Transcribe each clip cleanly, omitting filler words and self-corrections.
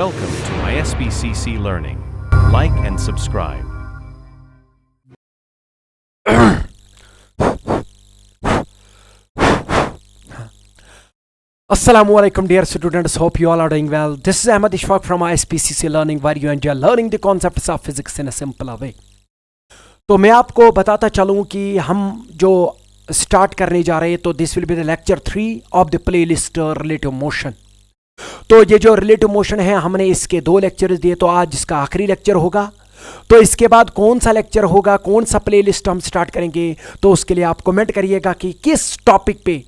Welcome to ISBCC Learning. Like and subscribe. Assalamu alaikum dear students, hope you all are doing well. This is Ahmad Ishfaq from ISBCC Learning, where you enjoy learning the concepts of physics in a simple way. तो मैं आपको बताता चलूं कि हम जो start करने जा रहे हैं, तो this will be the lecture 3 of the playlist relative motion. तो ये जो रिलेटिव मोशन है, हमने इसके 2 लेक्चर्स दिए, तो आज इसका आखिरी लेक्चर होगा. तो इसके बाद कौन सा लेक्चर होगा, कौन सा प्लेलिस्ट हम स्टार्ट करेंगे, तो उसके लिए आप कमेंट करिएगा कि किस टॉपिक पे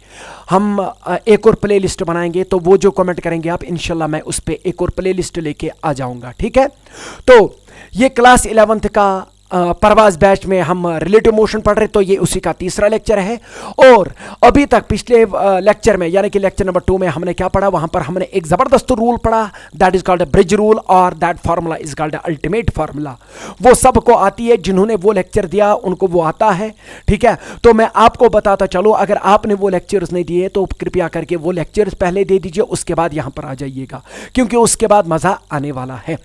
हम एक और प्लेलिस्ट बनाएंगे. तो वो जो कमेंट करेंगे आप, इंशाल्लाह मैं उस पे एक और प्लेलिस्ट लेके आ जाऊंगा. ठीक है. तो ये क्लास 11th का परवाज बैच में हम रिलेटिव मोशन पढ़ रहे, तो ये उसी का तीसरा लेक्चर है. और अभी तक पिछले लेक्चर में, यानी कि लेक्चर नंबर 2 में हमने क्या पढ़ा, वहां पर हमने एक जबरदस्त रूल पढ़ा, that is called bridge rule, और that formula is called ultimate formula. वो सबको आती है, जिन्होंने वो लेक्चर दिया उनको वो आता है. ठीक है. तो मैं आपको बताता चलो, अगर आपने वो लेक्चर्स नहीं दिए तो कृपया करके वो लेक्चर्स पहले दे दीजिए, उसके बाद यहां पर आ जाइएगा, क्योंकि उसके बाद मजा आने वाला है.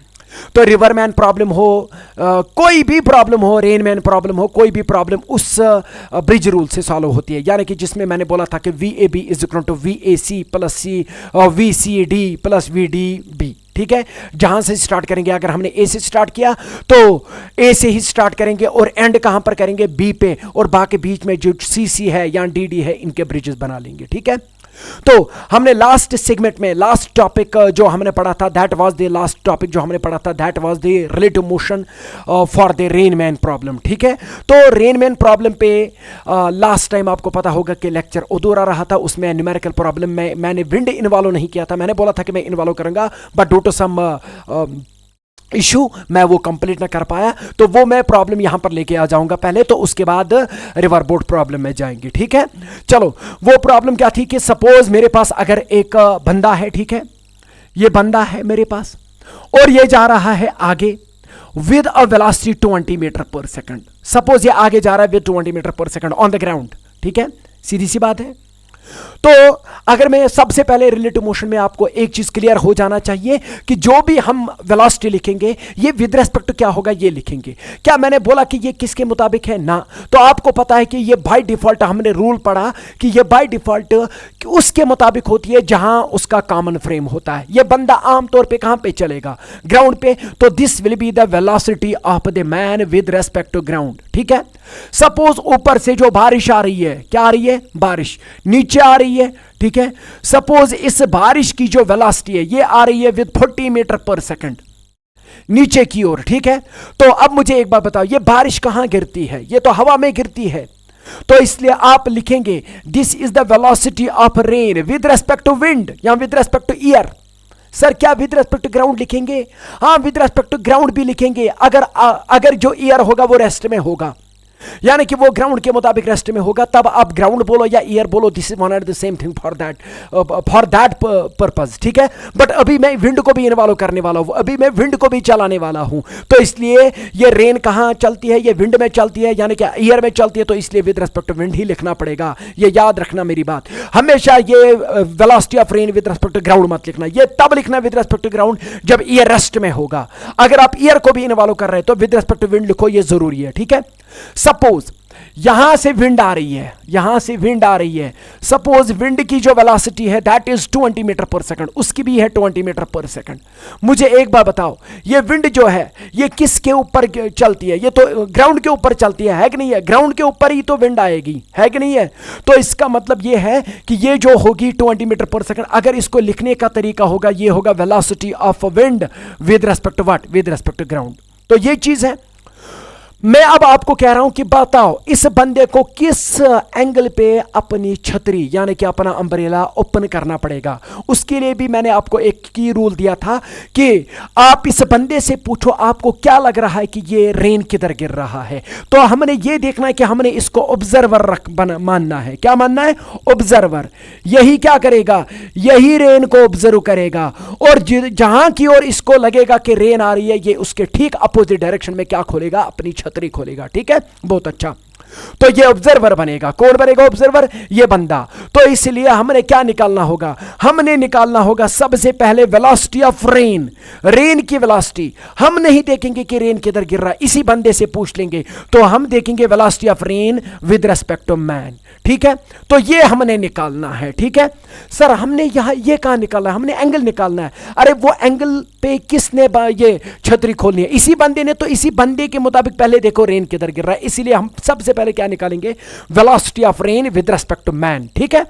तो रिवरमैन प्रॉब्लम हो, कोई भी प्रॉब्लम हो, रेनमैन प्रॉब्लम हो, कोई भी प्रॉब्लम उस ब्रिज रूल से सॉल्व होती है. यानी कि जिसमें मैंने बोला था कि VAB is equal to VAC plus C VCD plus VDB. ठीक है. जहां से स्टार्ट करेंगे, अगर हमने A से स्टार्ट किया तो A से ही स्टार्ट करेंगे, और एंड कहां पर करेंगे, B पे, और बाकी बीच में जो CC है या DD है, इनके ब्रिजेस बना लेंगे. ठीक है. तो हमने लास्ट सेगमेंट में लास्ट टॉपिक जो हमने पढ़ा था, that was the last topic जो हमने पढ़ा था, that was the relative motion for the Rain Man problem. ठीक है. तो रेनमैन प्रॉब्लम पे लास्ट टाइम आपको पता होगा कि लेक्चर अधूरा रहा था. उसमें न्यूमेरिकल प्रॉब्लम में मैंने विंड इन्वॉल्व नहीं किया था. मैंने बोला था कि मैं इन्वॉल्व करूंगा, but due to some issue मैं वो कंप्लीट ना कर पाया. तो वो मैं प्रॉब्लम यहां पर लेके आ जाऊंगा पहले, तो उसके बाद रिवर बोर्ड प्रॉब्लम में जाएंगे. ठीक है. चलो, वो प्रॉब्लम क्या थी कि सपोज मेरे पास अगर एक बंदा है. ठीक है. ये बंदा है मेरे पास, और ये जा रहा है आगे with a velocity 20 metre per second. Suppose ये आगे जा रहा है with 20 metre per second on the ground. ठीक है. सीधी सी बात है. तो अगर मैं सबसे पहले रिलेटिव मोशन में, आपको एक चीज क्लियर हो जाना चाहिए कि जो भी हम वेलोसिटी लिखेंगे, ये विद रेस्पेक्ट टू क्या होगा, ये लिखेंगे. क्या मैंने बोला कि ये किसके मुताबिक है ना? तो आपको पता है कि ये बाय डिफॉल्ट, हमने रूल पढ़ा कि ये बाय डिफॉल्ट उसके मुताबिक होती है जहां उसका कॉमन फ्रेम होता है. ये बंदा आमतौर पे कहां पे चलेगा, ग्राउंड पे. तो this will be the velocity of the man with respect to ground. ठीक है. सपोज ऊपर से जो बारिश आ रही है, क्या आ रही है, बारिश नीचे आ रही है. ठीक है. सपोज इस बारिश की जो वेलोसिटी है, ये आ रही है विद 40 मीटर पर सेकंड नीचे की ओर. ठीक है. तो अब मुझे एक बात बताओ, ये बारिश कहां गिरती है, ये तो हवा में गिरती है. तो इसलिए आप लिखेंगे this is the velocity of rain with respect to wind या with respect to air. Sir क्या विद रेस्पेक्ट टू ग्राउंड लिखेंगे? हाँ, विद रेस्पेक्ट टू ग्राउंड भी लिखेंगे, अगर जो ईयर होगा वो रेस्ट में होगा, यानी कि वो ग्राउंड के मुताबिक रेस्ट में होगा, तब आप ग्राउंड बोलो या ईयर बोलो, this is one and the same thing for that purpose. ठीक है. बट अभी मैं विंड को भी इन्वॉल्व करने वाला हूं, अभी मैं विंड को भी चलाने वाला हूं. तो इसलिए ये रेन कहां चलती है, ये विंड में चलती है, यानी कि ईयर में चलती है. तो इसलिए विद रेस्पेक्ट टू विंड ही लिखना पड़ेगा. ये याद रखना मेरी बात. हमेशा ये velocity of rain with respect to ground मत लिखना. ये तब लिखना विद रेस्पेक्ट टू ग्राउंड जब ईयर रेस्ट में होगा. अगर आप ईयर को भी इन्वॉल्व कर रहे हैं तो विद रेस्पेक्ट टू विंड लिखो, ये जरूरी है. ठीक है. सपोज यहां से विंड आ रही है, यहां से विंड आ रही है. सपोज विंड की जो वेलोसिटी है that is 20 metre per second, उसकी भी है 20 मीटर पर सेकंड. मुझे एक बार बताओ, ये विंड जो है ये किसके ऊपर चलती है? ये तो ग्राउंड के ऊपर चलती है कि नहीं है? ग्राउंड के ऊपर ही तो विंड आएगी, है कि नहीं है? तो इसका मतलब ये है कि ये जो होगी 20 मीटर पर सेकंड, अगर इसको लिखने का तरीका होगा, ये होगा velocity of wind with respect to what, with respect to ground. तो ये चीज है. मैं अब आपको कह रहा हूं कि बताओ इस बंदे को किस एंगल पे अपनी छतरी यानी कि अपना अम्ब्रेला ओपन करना पड़ेगा. उसके लिए भी मैंने आपको एक की रूल दिया था कि आप इस बंदे से पूछो आपको क्या लग रहा है कि ये रेन किधर गिर रहा है. तो हमने ये देखना है कि हमने इसको ऑब्जर्वर मानना है. क्या मानना है? ऑब्जर्वर. यही क्या करेगा, यही रेन को ऑब्जर्व करेगा, और जहां की ओर इसको लगेगा कि रेन आ रही है, ये उसके ठीक अपोजिट डायरेक्शन में क्या खोलेगा, अपनी छतरी खोलेगा. ठीक है. बहुत अच्छा. तो ये ऑब्जर्वर बनेगा। कौन बनेगा ऑब्जर्वर? ये बंदा। तो इसलिए हमने क्या निकालना होगा? हमने निकालना होगा सबसे पहले वेलोसिटी ऑफ रेन, रेन की वेलोसिटी। हम नहीं देखेंगे कि रेन किधर गिर रहा है, इसी बंदे से पूछ लेंगे। तो हम देखेंगे velocity of rain with respect to man. ठीक है, तो ये हमने निकालना है। ठीक है सर, हमने यहां ये कहां निकालना है? हमने एंगल निकालना है। अरे वो एंगल पे किसने ये छतरी खोलनी है? इसी बंदे ने। तो इसी बंदे के मुताबिक पहले देखो रेन किधर गिर रहा है, इसीलिए हम सबसे पहले क्या निकालेंगे? Velocity of rain with respect to man. ठीक है,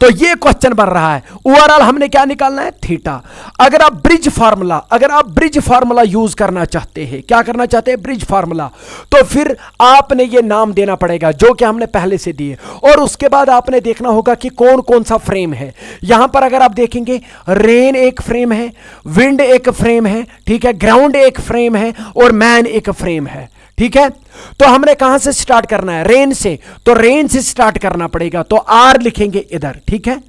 तो ये क्वेश्चन बन रहा है। ओवरऑल हमने क्या निकालना है? थीटा। अगर आप ब्रिज फार्मूला यूज करना चाहते हैं, क्या करना चाहते हैं? Bridge formula. तो फिर आपने ये नाम देना पड़ेगा जो कि हमने पहले से दिए, और उसके बाद आपने देखना होगा कि कौन कौन सा फ्रेम है। यहां पर अगर आप देखेंगे, रेन एक फ्रेम है, विंड एक फ्रेम है, ठीक है, ग्राउंड एक फ्रेम है, और मैन एक फ्रेम है। ठीक है, तो हमने कहां से स्टार्ट करना है? रेन से। तो रेन से स्टार्ट करना पड़ेगा, तो आर लिखेंगे इधर। ठीक है,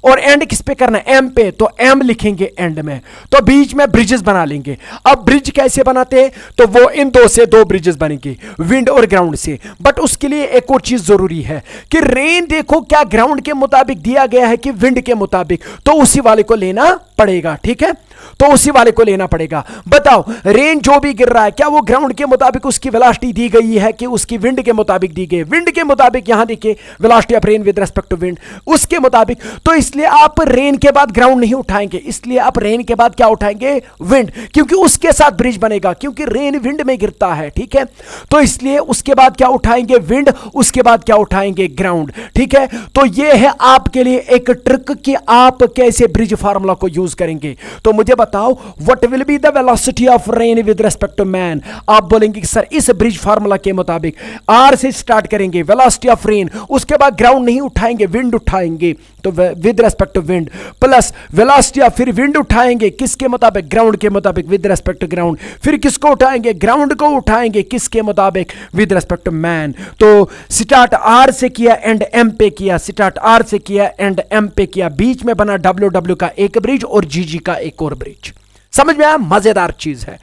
और एंड किस पे करना है? एम पे। तो एम लिखेंगे एंड में। तो बीच में ब्रिजेस बना लेंगे। अब ब्रिज कैसे बनाते हैं? तो वो इन दो से दो ब्रिजेस बनेंगे, विंड और ग्राउंड से। बट उसके लिए एक और चीज जरूरी है कि रेन देखो क्या ग्राउंड के मुताबिक दिया गया है कि विंड के मुताबिक, तो उसी वाले को लेना पड़ेगा। ठीक है, तो उसी वाले को लेना पड़ेगा। बताओ, रेन जो भी गिर रहा है, क्या वो ग्राउंड के मुताबिक उसकी वेलोसिटी दी गई है कि उसकी विंड के मुताबिक दी गई? विंड के मुताबिक। यहां देखिए velocity of rain with respect to wind, उसके मुताबिक। तो इसलिए आप रेन के बाद ग्राउंड नहीं उठाएंगे, इसलिए आप रेन के बाद क्या उठाएंगे? विंड, क्योंकि उसके साथ ब्रिज बनेगा, क्योंकि रेन विंड में गिरता है। ठीक है, तो इसलिए उसके बाद क्या उठाएंगे? विंड, उसके बाद क्या उठाएंगे? ग्राउंड। ठीक है, तो यह है आपके लिए एक ट्रिक कि आप कैसे ब्रिज फार्मूला को यूज करेंगे। तो मुझे बताओ, what will be the velocity of rain with respect to man? आप बोलेंगे कि सर इस ब्रिज फार्मूला के मुताबिक आर से स्टार्ट करेंगे, वेलोसिटी ऑफ रेन, उसके बाद ग्राउंड नहीं उठाएंगे, विंड उठाएंगे, तो with respect to wind, plus velocity of, फिर विंड उठाएंगे किसके मुताबिक? ग्राउंड के मुताबिक, विद रिस्पेक्ट टू ग्राउंड। फिर किसको उठाएंगे? ग्राउंड को उठाएंगे किसके मुताबिक? With respect to man. तो स्टार्ट आर से किया, एंड एम पे किया, स्टार्ट आर से किया, एंड एम पे किया, बीच में बना डब्ल्यू डब्ल्यू का एक ब्रिज और जी जी का एक और ब्रिज। समझ में आया? मजेदार चीज है।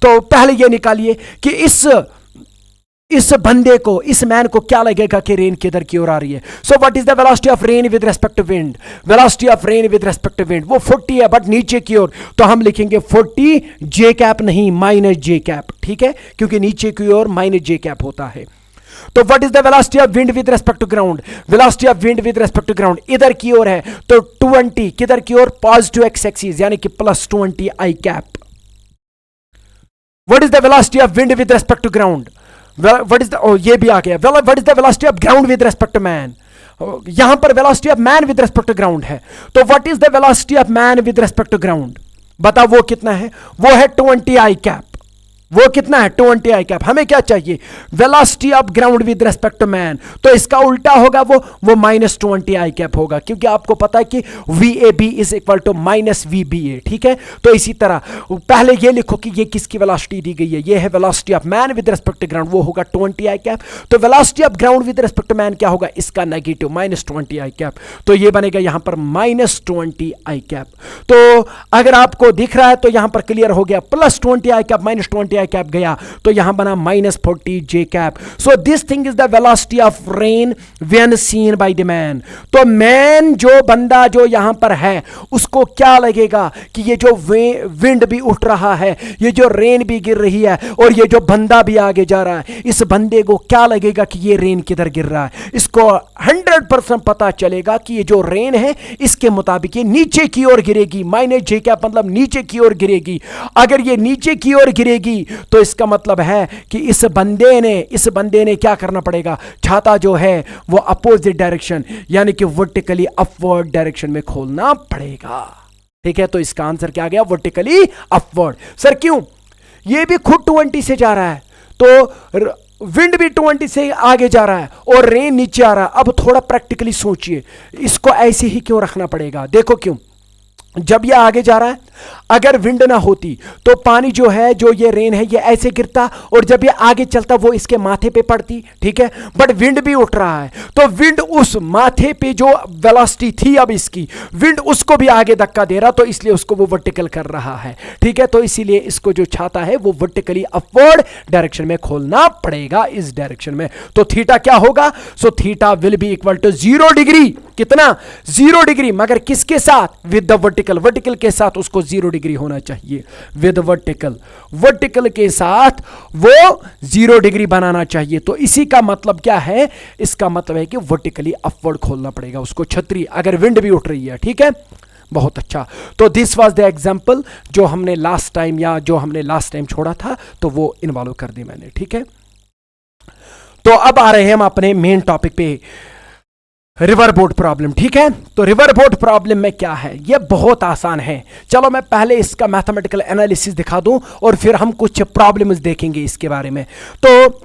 तो पहले यह निकालिए कि इस बंदे को, इस मैन को क्या लगेगा कि रेन किधर की ओर आ रही है। So what is the velocity of rain with respect to wind? Velocity of rain with respect to wind वो 40 है, बट नीचे की ओर, तो हम लिखेंगे 40 जे कैप, नहीं माइनस जे कैप। ठीक है, क्योंकि नीचे की ओर माइनस जे कैप होता है। तो what is the velocity of wind with respect to ground? Velocity of wind with respect to ground इधर की ओर है, तो 20 किधर की ओर? पॉजिटिव एक्स एक्सिस, यानी कि plus 20 i cap. What is the velocity of wind with respect to ground? What is the, ये भी आ गया, what is the velocity of ground with respect to man? यहां पर velocity of man with respect to ground है, तो what is the velocity of man with respect to ground? बताओ वो कितना है? वो है 20 आई कैप। वो कितना है? 20 आई कैप। हमें क्या चाहिए? Velocity of ground with respect to man, तो इसका उल्टा होगा, वो माइनस 20 आई कैप होगा, क्योंकि आपको पता है कि VAB is equal to minus VBA। ठीक है, तो इसी तरह पहले ये लिखो कि ये किसकी वेलोसिटी दी गई है, ये है velocity of man with respect to ground, वो होगा 20 आई कैप। तो velocity of ground with respect to man क्या होगा? इसका नेगेटिव, माइनस 20 आई कैप। तो ये बनेगा यहां पर माइनस 20 आई कैप। तो अगर आपको दिख रहा है तो यहां पर क्लियर हो गया, plus 20 i cap minus 20 i cap गया, तो यहां बना minus 40 j cap. So this thing is the velocity of rain when seen by the man. तो मैन, जो बंदा जो यहां पर है, उसको क्या लगेगा कि ये जो विंड भी उठ रहा है, ये जो रेन भी गिर रही है, और ये जो बंदा भी आगे जा रहा है, इस बंदे को क्या लगेगा कि ये रेन किधर गिर रहा है? इसको 100% पता चलेगा कि ये जो रेन है, इसके मुताबिक ये नीचे की ओर गिरेगी। माइनस जे कैप मतलब नीचे की ओर गिरेगी। अगर ये नीचे की ओर गिरेगी तो इसका मतलब है कि इस बंदे ने क्या करना पड़ेगा? छाता जो है वो अपोजिट डायरेक्शन, यानी कि वर्टिकली अपवर्ड डायरेक्शन में खोलना पड़ेगा। ठीक है, तो इसका आंसर क्या आ गया? Vertically upward. सर क्यों? ये भी खुद 20 से जा रहा है, तो विंड भी 20 से आगे जा रहा है और रेन नीचे आ रहा है। अब थोड़ा प्रैक्टिकली सोचिए, इसको ऐसे ही क्यों रखना पड़ेगा? देखो क्यों। जब ये आगे जा रहा है, अगर विंड ना होती तो पानी जो है, जो ये रेन है, ये ऐसे गिरता और जब ये आगे चलता वो इसके माथे पे पड़ती, ठीक है। बट विंड भी उठ रहा है तो विंड उस माथे पे जो वेलोसिटी थी अब इसकी, विंड उसको भी आगे धक्का दे रहा, तो इसलिए उसको वो वर्टिकल कर रहा है, ठीक है। तो इसीलिए इसको जो छाता है वो वर्टिकली अपवर्ड डायरेक्शन में खोलना पड़ेगा, इस डायरेक्शन में। तो थीटा क्या होगा? So theta will be equal to 0 degree. कितना? 0 डिग्री। मगर किसके साथ? With the vertical. वर्टिकल के साथ उसको 0 डिग्री होना चाहिए, विद वर्टिकल। वर्टिकल के साथ वो 0 डिग्री बनाना चाहिए। तो इसी का मतलब क्या है? इसका मतलब है कि वर्टिकली अपवर्ड खोलना पड़ेगा उसको, छतरी, अगर विंड भी उठ रही है, ठीक है। बहुत अच्छा। तो दिस वाज द एग्जांपल जो हमने लास्ट टाइम छोड़ा था, तो वो इन्वॉल्व कर दी मैंने, ठीक है। तो अब आ रहे हैं हम अपने मेन टॉपिक पे, रिवर बोट प्रॉब्लम, ठीक है। तो रिवर बोट प्रॉब्लम में क्या है? ये बहुत आसान है। चलो मैं पहले इसका मैथमेटिकल एनालिसिस दिखा दूं और फिर हम कुछ प्रॉब्लम्स देखेंगे इसके बारे में। तो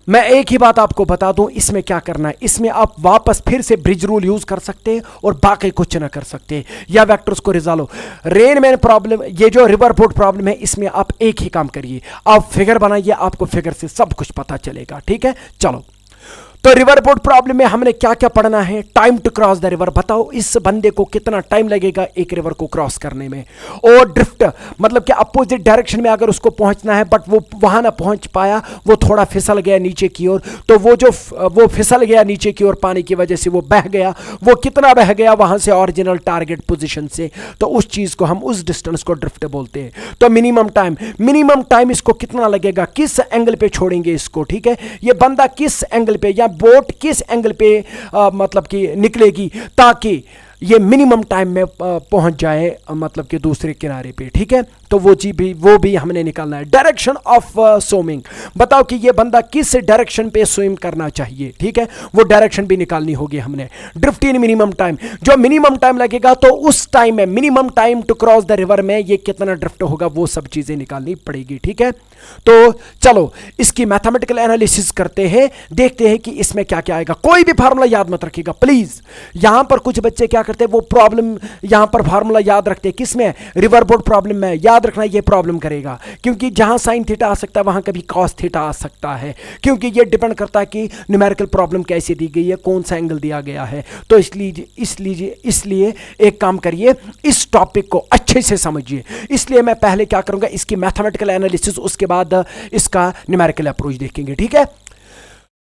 मैं एक ही बात आपको बता दूं, इसमें क्या करना है, इसमें आप वापस फिर से ब्रिज रूल यूज कर सकते हैं और बाकी कुछ ना कर सकते, या वेक्टर्स को रिजॉल्व। रेन मैन प्रॉब्लम, ये जो रिवर बोट प्रॉब्लम है, इसमें आप एक ही काम करिए, आप फिगर बनाइए, आपको फिगर से सब कुछ पता चलेगा, ठीक है। चलो, तो रिवर बोट प्रॉब्लम में हमने क्या क्या पढ़ना है? Time to cross the river. बताओ इस बंदे को कितना टाइम लगेगा एक रिवर को क्रॉस करने में। और ड्रिफ्ट, मतलब कि अपोजिट डायरेक्शन में अगर उसको पहुंचना है बट वो वहां ना पहुंच पाया, वो थोड़ा फिसल गया नीचे की ओर, तो वो फिसल गया नीचे की ओर पानी की वजह से, वो बह गया। वो कितना बह गया वहां से ओरिजिनल टारगेट पोजीशन से, तो उस चीज को हम, उस डिस्टेंस को ड्रिफ्ट बोलते हैं। तो मिनिमम टाइम इसको कितना लगेगा, किस एंगल पे छोड़ेंगे इसको, ठीक है। ये बंदा किस एंगल पे या बोट किस एंगल पे मतलब कि निकलेगी ताकि ये मिनिमम टाइम में पहुंच जाए मतलब कि दूसरे किनारे पे, ठीक है। तो वो भी हमने निकालना है। डायरेक्शन ऑफ स्विमिंग, बताओ कि ये बंदा किस डायरेक्शन पे स्विम करना चाहिए, ठीक है। वो डायरेक्शन भी निकालनी होगी हमने। ड्रिफ्ट इन मिनिमम टाइम, जो मिनिमम टाइम लगेगा तो उस टाइम में, minimum time to cross the river में ये कितना ड्रिफ्ट होगा, वो सब चीजें निकालनी पड़ेगी, ठीक है। तो चलो इसकी मैथमेटिकल एनालिसिस करते हैं, देखते हैं कि इसमें क्या क्या आएगा। कोई भी फार्मूला याद मत रखिएगा प्लीज। यहां पर कुछ बच्चे क्या करते हैं, वो प्रॉब्लम यहां पर फार्मूला याद रखते हैं, किसमें? रिवर बोट प्रॉब्लम में। याद रखना ये प्रॉब्लम करेगा, क्योंकि जहां साइन थीटा आ सकता है वहां कभी कॉस थीटा आ सकता है, क्योंकि ये डिपेंड करता है कि न्यूमेरिकल प्रॉब्लम कैसे दी गई है, कौन सा एंगल दिया गया है। तो इसलिए एक काम करिए, इस टॉपिक को अच्छे से समझिए। इसलिए मैं पहले क्या करूंगा, इसकी मैथमेटिकल एनालिसिस, उसके बाद इसका न्यूमेरिकल अप्रोच देखेंगे, ठीक है।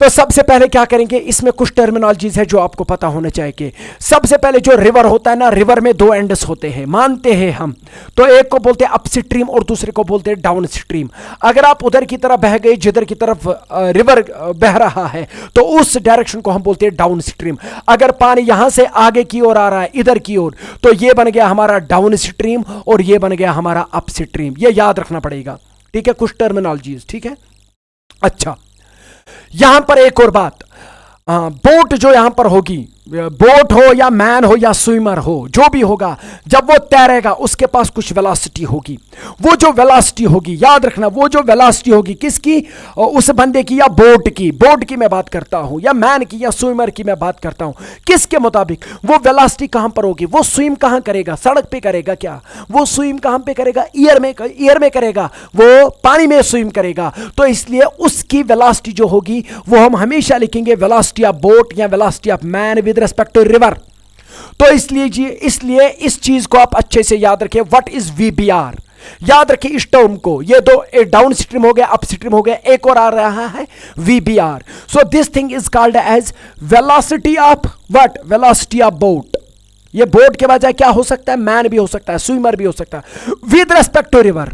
तो सबसे पहले क्या करेंगे, इसमें कुछ टर्मिनोलॉजीज है जो आपको पता होना चाहिए कि सबसे पहले जो रिवर होता है ना, रिवर में 2 एंड्स होते हैं, मानते हैं हम। तो एक को बोलते हैं अप स्ट्रीम और दूसरे को बोलते हैं डाउन स्ट्रीम। अगर आप उधर की तरफ बह गए जिधर की तरफ रिवर बह रहा है, तो उस डायरेक्शन को हम बोलते हैं डाउन स्ट्रीम। अगर पानी यहां से आगे की ओर आ रहा है, इधर की ओर, तो ये बन गया हमारा डाउन स्ट्रीम और ये बन गया हमारा अप स्ट्रीम। ये याद रखना पड़ेगा, ठीक है, कुछ टर्मिनोलॉजीज, ठीक है। अच्छा, यहां पर एक और बात, बोट जो यहां पर होगी, बोट हो या मैन हो या स्विमर हो, जो भी होगा, जब वो तैरेगा उसके पास कुछ वेलोसिटी होगी। वो जो वेलोसिटी होगी, याद रखना, वो जो वेलोसिटी होगी किसकी, उस बंदे की या बोट की मैं बात करता हूं, या मैन की या स्विमर की मैं बात करता हूं, किसके मुताबिक वो वेलोसिटी कहां पर होगी। वो स्विम कहां करेगा, सड़क पे करेगा क्या? वो स्विम कहां पे करेगा, एयर में करेगा, वो पानी में स्विम करेगा। तो इसलिए उसकी वेलोसिटी जो होगी वो हम हमेशा लिखेंगे वेलोसिटी ऑफ बोट या velocity of man with respect to river. तो इसलिए इस चीज को आप अच्छे से याद रखें, व्हाट इज वीबीआर। याद रखिए इस टर्म को, ये दो, डाउन स्ट्रीम हो गया, अप स्ट्रीम हो गया, एक और आ रहा है VBR. So this thing is called as velocity of what, velocity of boat. ये बोट के बजाय क्या हो सकता है, मैन भी हो सकता है, स्विमर भी हो सकता है, with respect to river.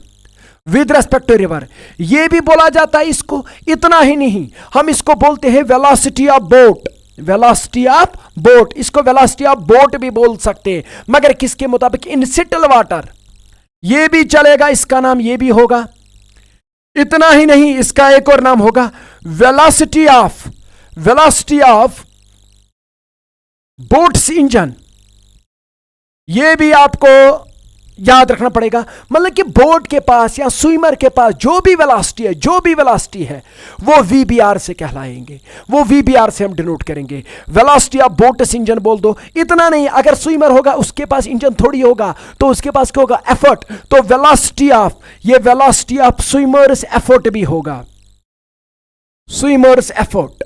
With respect to river ये भी बोला जाता है इसको। इतना ही नहीं, हम इसको बोलते हैं velocity of boat, velocity of boat. इसको वेलोसिटी ऑफ बोट भी बोल सकते हैं, मगर किसके मुताबिक, इन सेटल वाटर। ये भी चलेगा, इसका नाम ये भी होगा। इतना ही नहीं, इसका एक और नाम होगा वेलोसिटी ऑफ बोट्स इंजन। ये भी आपको याद रखना पड़ेगा। मतलब कि बोट के पास या स्विमर के पास जो भी वेलोसिटी है वो वीबीआर से कहलाएंगे, वो वीबीआर से हम डिनोट करेंगे। वेलोसिटी ऑफ बोट्स इंजन बोल दो, इतना नहीं, अगर स्विमर होगा उसके पास इंजन थोड़ी होगा, तो उसके पास क्या होगा, एफर्ट। तो वेलोसिटी ऑफ स्विमर्स एफर्ट भी होगा, स्विमर्स एफर्ट।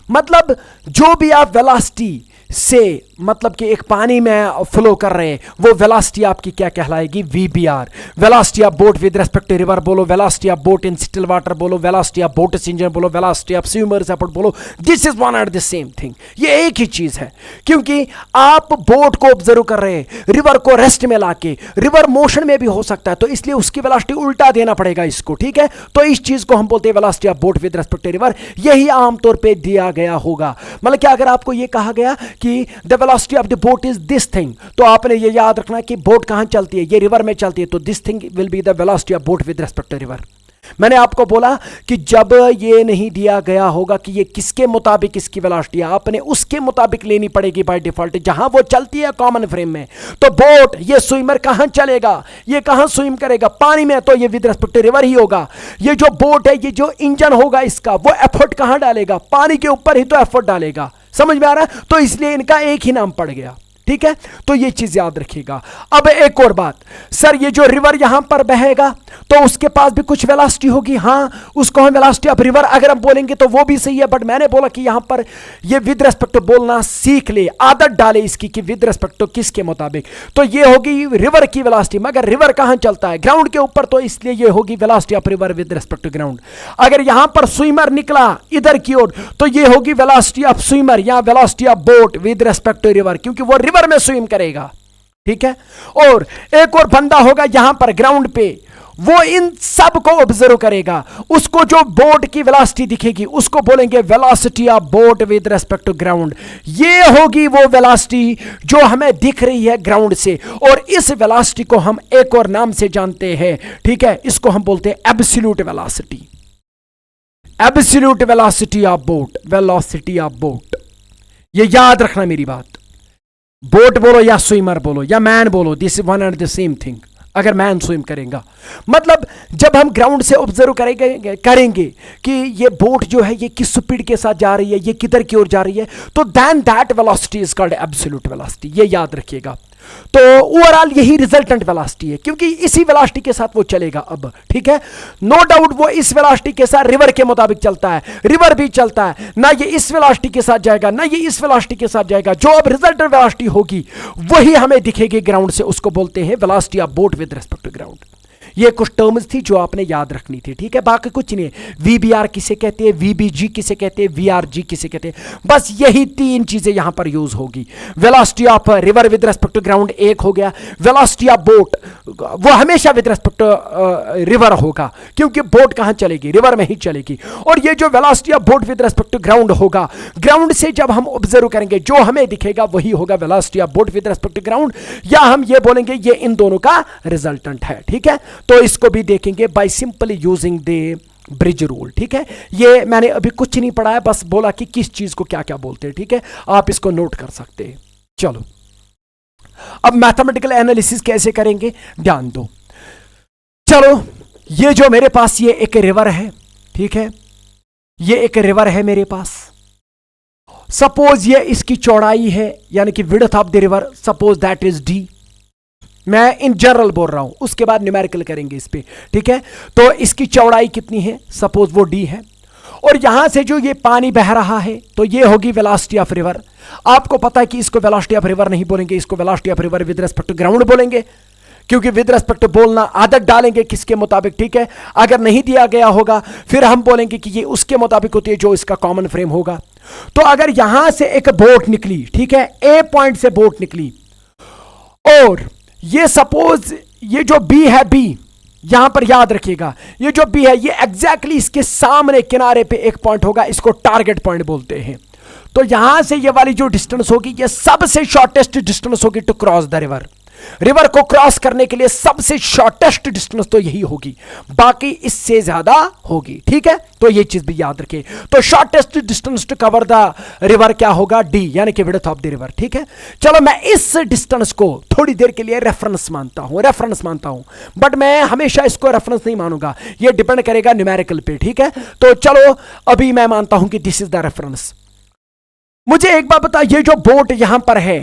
मतलब जो भी आप वेलोसिटी से, मतलब कि एक पानी में फ्लो कर रहे हैं, वो वेलोसिटी आपकी क्या कहलाएगी, VBR. Velocity of boat with respect to river बोलो, velocity of boat in still water बोलो, वेलोसिटी ऑफ बोट इंजन बोलो, वेलोसिटी ऑफ स्विमर्स एफर्ट बोलो, this is one and the same thing. ये एक ही चीज है, क्योंकि आप बोट को ऑब्जर्व कर रहे हैं, रिवर को रेस्ट में लाके, रिवर मोशन में भी हो सकता है, तो इसलिए उसकी वेलोसिटी उल्टा देना पड़ेगा इसको, ठीक है। तो इस चीज को हम बोलते हैं velocity of boat with respect to river. यही आमतौर पर दिया गया होगा। मतलब कि अगर आपको यह कहा गया कि the velocity of the boat is this thing, तो आपने ये याद रखना कि बोट कहां चलती है, ये रिवर में चलती है, तो this thing will be the velocity of boat with respect to river. मैंने आपको बोला कि जब ये नहीं दिया गया होगा कि ये किसके मुताबिक इसकी वेलोसिटी है, आपने उसके मुताबिक लेनी पड़ेगी बाय डिफॉल्ट, जहां वो चलती है कॉमन फ्रेम में। तो बोट, ये स्विमर कहां चलेगा, ये कहां स्विम करेगा, पानी में, तो ये विद रिस्पेक्ट टू रिवर ही होगा। ये जो बोट है, ये जो इंजन होगा इसका, वो एफर्ट कहां डालेगा, पानी के ऊपर ही तो एफर्ट डालेगा। समझ में आ रहा है? तो इसलिए इनका एक ही नाम पड़ गया, ठीक है। तो ये चीज याद रखिएगा। अब एक और बात, सर ये जो रिवर यहां पर बहेगा तो उसके पास भी कुछ वेलोसिटी होगी, हां, उसको हम वेलोसिटी ऑफ रिवर अगर हम बोलेंगे तो वो भी सही है, बट मैंने बोला कि यहां पर ये विद रिस्पेक्ट टू बोलना सीख ले, आदत डाले इसकी कि विद रिस्पेक्ट टू किसके मुताबिक। तो ये होगी रिवर की वेलोसिटी, मगर रिवर कहां चलता है, ग्राउंड के ऊपर, तो इसलिए ये होगी velocity of river with respect to ground. अगर यहां पर स्विमर निकला इधर की ओर, तो ये होगी वेलोसिटी ऑफ स्विमर या velocity of boat with respect to river, क्योंकि वो रिवर में स्विम करेगा, ठीक है। और एक और बंदा होगा यहां पर ग्राउंड पे, वो इन सब को ऑब्जर्व करेगा, उसको जो बोट की वेलोसिटी दिखेगी उसको बोलेंगे velocity of boat with respect to ground. ये होगी वो वेलोसिटी जो हमें दिख रही है ग्राउंड से, और इस वेलोसिटी को हम एक और नाम से जानते हैं, ठीक है, इसको हम बोलते हैं absolute velocity, absolute velocity of boat, velocity of boat. ये याद रखना मेरी बात, बोट बोलो या स्विमर बोलो या मैन बोलो, this is one and the same thing. अगर मैन स्विम करेगा, मतलब जब हम ग्राउंड से ऑब्जर्व करेंगे कि ये बोट जो है ये किस स्पीड के साथ जा रही है, ये किधर की ओर जा रही है, तो then that velocity is called absolute velocity. ये याद रखिएगा। तो ओवरऑल यही रिजल्टेंट वेलोसिटी है, क्योंकि इसी वेलोसिटी के साथ वो चलेगा अब, ठीक है। नो डाउट वो इस वेलोसिटी के साथ रिवर के मुताबिक चलता है, रिवर भी चलता है ना, ये इस वेलोसिटी के साथ जाएगा ना ये इस वेलोसिटी के साथ जाएगा। जो अब रिजल्टेंट वेलोसिटी होगी वही हमें दिखेगी ग्राउंड से, उसको बोलते हैं velocity of boat with respect to ground. ये कुछ टर्म्स थी जो आपने याद रखनी थी, ठीक है, बाकी कुछ नहीं है। वीबीआर किसे कहते हैं, वीबीजी किसे कहते हैं, वीआरजी किसे कहते हैं, बस यही तीन चीजें यहां पर यूज होगी। Velocity of river with respect to ground एक हो गया, वेलोसिटी ऑफ बोट वो हमेशा विद रिस्पेक्ट टू रिवर होगा, क्योंकि बोट कहां चलेगी, रिवर में ही चलेगी। और ये जो velocity of boat with respect to ground होगा, ग्राउंड से जब हम ऑब्जर्व करेंगे जो हमें दिखेगा वही होगा velocity of boat with respect to ground, या हम ये बोलेंगे ये इन दोनों का रिजल्टेंट है, ठीक है। तो इसको भी देखेंगे by simply using the bridge rule, ठीक है। ये मैंने अभी कुछ नहीं पढ़ा है, बस बोला कि किस चीज को क्या क्या बोलते हैं, ठीक है, आप इसको नोट कर सकते हैं। चलो अब मैथमेटिकल एनालिसिस कैसे करेंगे ध्यान दो। चलो ये जो मेरे पास ये एक रिवर है, ठीक है, ये एक रिवर है मेरे पास। सपोज ये इसकी चौड़ाई है, यानी कि width of the river, suppose that is D. मैं इन जनरल बोल रहा हूं, उसके बाद न्यूमेरिकल करेंगे इस पे, ठीक है। तो इसकी चौड़ाई कितनी है, सपोज वो डी है, और यहां से जो ये पानी बह रहा है तो ये होगी वेलोसिटी ऑफ रिवर। आपको पता है कि इसको वेलोसिटी ऑफ रिवर नहीं बोलेंगे, इसको velocity of river with respect to ground बोलेंगे, क्योंकि विद रिस्पेक्ट टू बोलना आदत डालेंगे किसके मुताबिक, ठीक है। अगर नहीं दिया गया होगा फिर हम बोलेंगे कि ये उसके मुताबिक होती है जो इसका कॉमन फ्रेम होगा। तो अगर यहां से एक बोट निकली, ठीक है, ए पॉइंट से बोट निकली, और ये सपोज ये जो बी है, बी यहां पर याद रखिएगा, ये जो बी है ये एग्जैक्टली इसके सामने किनारे पे एक पॉइंट होगा, इसको टारगेट पॉइंट बोलते हैं। तो यहां से ये वाली जो डिस्टेंस होगी ये सबसे शॉर्टेस्ट डिस्टेंस होगी to cross the river. River को क्रॉस करने के लिए सबसे शॉर्टेस्ट डिस्टेंस तो यही होगी, बाकी इससे ज्यादा होगी। ठीक है, तो ये चीज भी याद रखें। तो shortest distance to cover the river क्या होगा? डी, यानी कि विड्थ ऑफ द रिवर। ठीक है, चलो मैं इस डिस्टेंस को थोड़ी देर के लिए रेफरेंस मानता हूं, बट मैं हमेशा इसको रेफरेंस नहीं मानूंगा, ये डिपेंड करेगा न्यूमेरिकल पे। ठीक है, तो चलो अभी मैं मानता हूं कि दिस इज द रेफरेंस। मुझे एक बात बता, ये जो बोट यहां पर है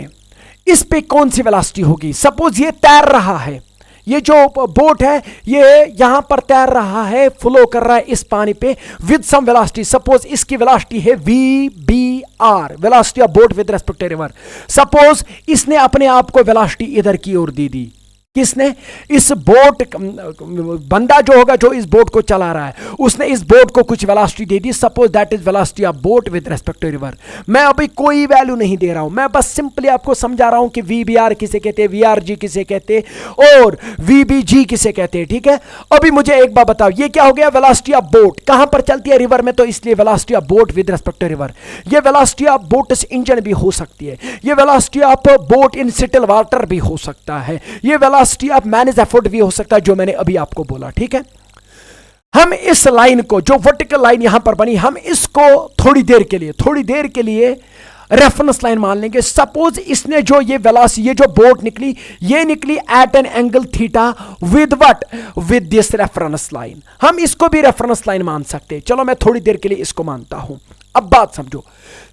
इस पे कौन सी वेलोसिटी होगी? सपोज ये तैर रहा है, ये जो बोट है ये यहां पर तैर रहा है, फ्लो कर रहा है इस पानी पे विद सम वेलोसिटी। सपोज इसकी वेलोसिटी है VBR, velocity of boat with respect to river. Suppose इसने अपने आप को वेलोसिटी इधर की ओर दे दी। किसने? इस बोट, बंदा जो होगा जो इस बोट को चला रहा है, उसने इस बोट को कुछ वेलोसिटी दे दी। Suppose that is velocity of boat with respect to river. मैं अभी कोई वैल्यू नहीं दे रहा हूं, मैं बस सिंपली आपको समझा रहा हूं कि VBR किसे कहते हैं, VRG किसे कहते हैं और VBG किसे कहते हैं। ठीक है, अभी मुझे एक बात बताओ, ये क्या हो गया? वेलोसिटी ऑफ बोट कहां पर चलती है? रिवर में, तो इसलिए velocity of boat with respect to river. ये वेलोसिटी ऑफ बोट इंजन भी हो सकती है, ये velocity of boat in still water भी हो सकता है, ये वेलोसिटी ऑफ मैनेज एफर्ट भी हो सकता है, जो मैंने अभी आपको बोला। ठीक है, हम इस लाइन को, जो वर्टिकल लाइन यहां पर बनी, हम इसको थोड़ी देर के लिए रेफरेंस लाइन मान लेंगे। सपोज इसने जो ये वेलोसिटी, ये जो बोट निकली, ये निकली at an angle theta with what? With this reference line. हम इसको भी रेफरेंस लाइन मान सकते हैं। चलो मैं थोड़ी देर के लिए इसको मानता हूं। अब बात समझो,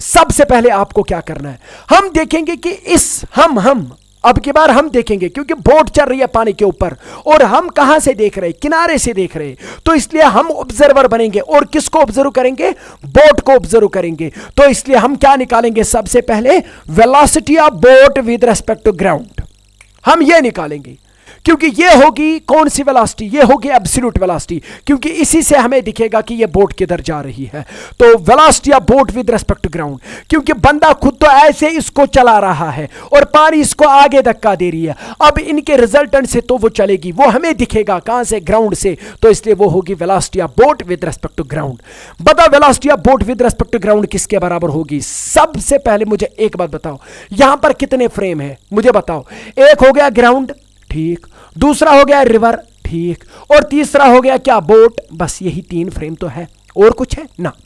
सबसे पहले आपको क्या करना है, हम देखेंगे कि इस अब की बार हम देखेंगे, क्योंकि बोट चल रही है पानी के ऊपर और हम कहां से देख रहे हैं? किनारे से देख रहे हैं, तो इसलिए हम ऑब्जर्वर बनेंगे और किसको ऑब्जर्व करेंगे? बोट को ऑब्जर्व करेंगे। तो इसलिए हम क्या निकालेंगे? सबसे पहले velocity of boat with respect to ground, हम ये निकालेंगे, क्योंकि ये होगी कौन सी वेलोसिटी? ये होगी एब्सोल्यूट वेलोसिटी, क्योंकि इसी से हमें दिखेगा कि ये बोट किधर जा रही है। तो velocity of boat with respect to ground, क्योंकि बंदा खुद तो ऐसे इसको चला रहा है और पानी इसको आगे धक्का दे रही है। अब इनके रिजल्टेंट से तो वो चलेगी, वो हमें दिखेगा कहां से? ग्राउंड से। तो इसलिए वो होगी velocity of boat with respect to ground. बताओ velocity of boat with respect to ground किसके बराबर होगी? सबसे पहले मुझे एक बात बताओ, यहां पर कितने फ्रेम है? मुझे बताओ। एक हो गया ग्राउंड, ठीक, दूसरा हो गया रिवर, ठीक, और तीसरा हो गया क्या? बोट। बस यही 3 फ्रेम तो है, और कुछ है ना?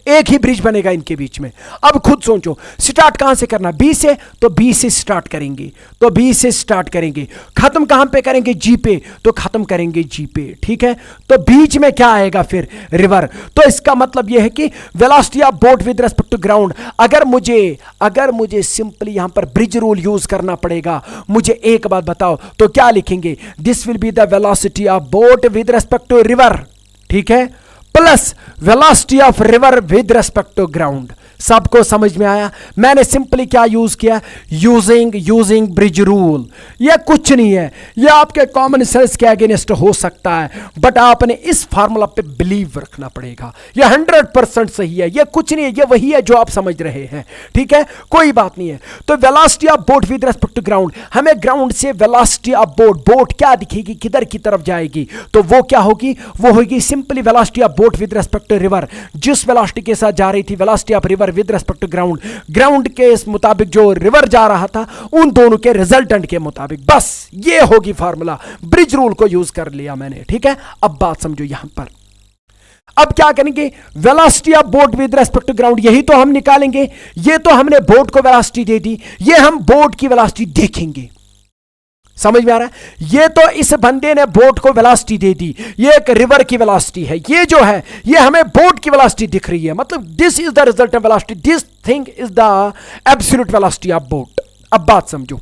एक ही ब्रिज बनेगा इनके बीच में। अब खुद सोचो, स्टार्ट कहां से करना? बी से, तो बी से स्टार्ट करेंगे, तो बी से स्टार्ट करेंगे। खत्म कहां पे करेंगे? जी पे, तो खत्म करेंगे जी पे। ठीक है, तो बीच में क्या आएगा फिर? रिवर। तो इसका मतलब यह है कि velocity of boat with respect to ground, अगर मुझे सिंपली यहां पर ब्रिज रूल यूज करना पड़ेगा, मुझे एक बात बताओ, तो क्या लिखेंगे? This will be the velocity of boat with respect to river, ठीक है, plus velocity of river with respect to ground. सबको समझ में आया? मैंने सिंपली क्या यूज किया? Using bridge rule. यह कुछ नहीं है, यह आपके कॉमन सेंस के अगेंस्ट हो सकता है, बट आपने इस फार्मूला पे बिलीव रखना पड़ेगा। यह 100% सही है, यह कुछ नहीं है, यह वही है जो आप समझ रहे हैं। ठीक है, कोई बात नहीं है। तो velocity of boat with respect to ground, हमें ग्राउंड से वेलोसिटी ऑफ बोट क्या दिखेगी, किधर की तरफ जाएगी? तो वो क्या होगी? वो होगी simply velocity of boat with respect to river. जिस वेलोसिटी के साथ जा रही थी velocity of river with respect to ground के इस मुताबिक जो रिवर जा रहा था, उन दोनों के रिजल्टेंट के मुताबिक। बस ये होगी फार्मूला, ब्रिज रूल को यूज कर लिया मैंने। ठीक है, अब बात समझो यहां पर। अब क्या करेंगे? Velocity of boat with respect to ground, यही तो हम निकालेंगे। ये तो हमने बोट को वेलोसिटी दे दी, ये हम बोट की वेलोसिटी देखेंगे। समझ में आ रहा है? ये तो इस बंदे ने बोट को वेलोसिटी दे दी, ये एक रिवर की वेलोसिटी है, ये जो है ये हमें बोट की वेलोसिटी दिख रही है। मतलब this is the resultant velocity, this thing is the absolute velocity of boat. अब बात समझो,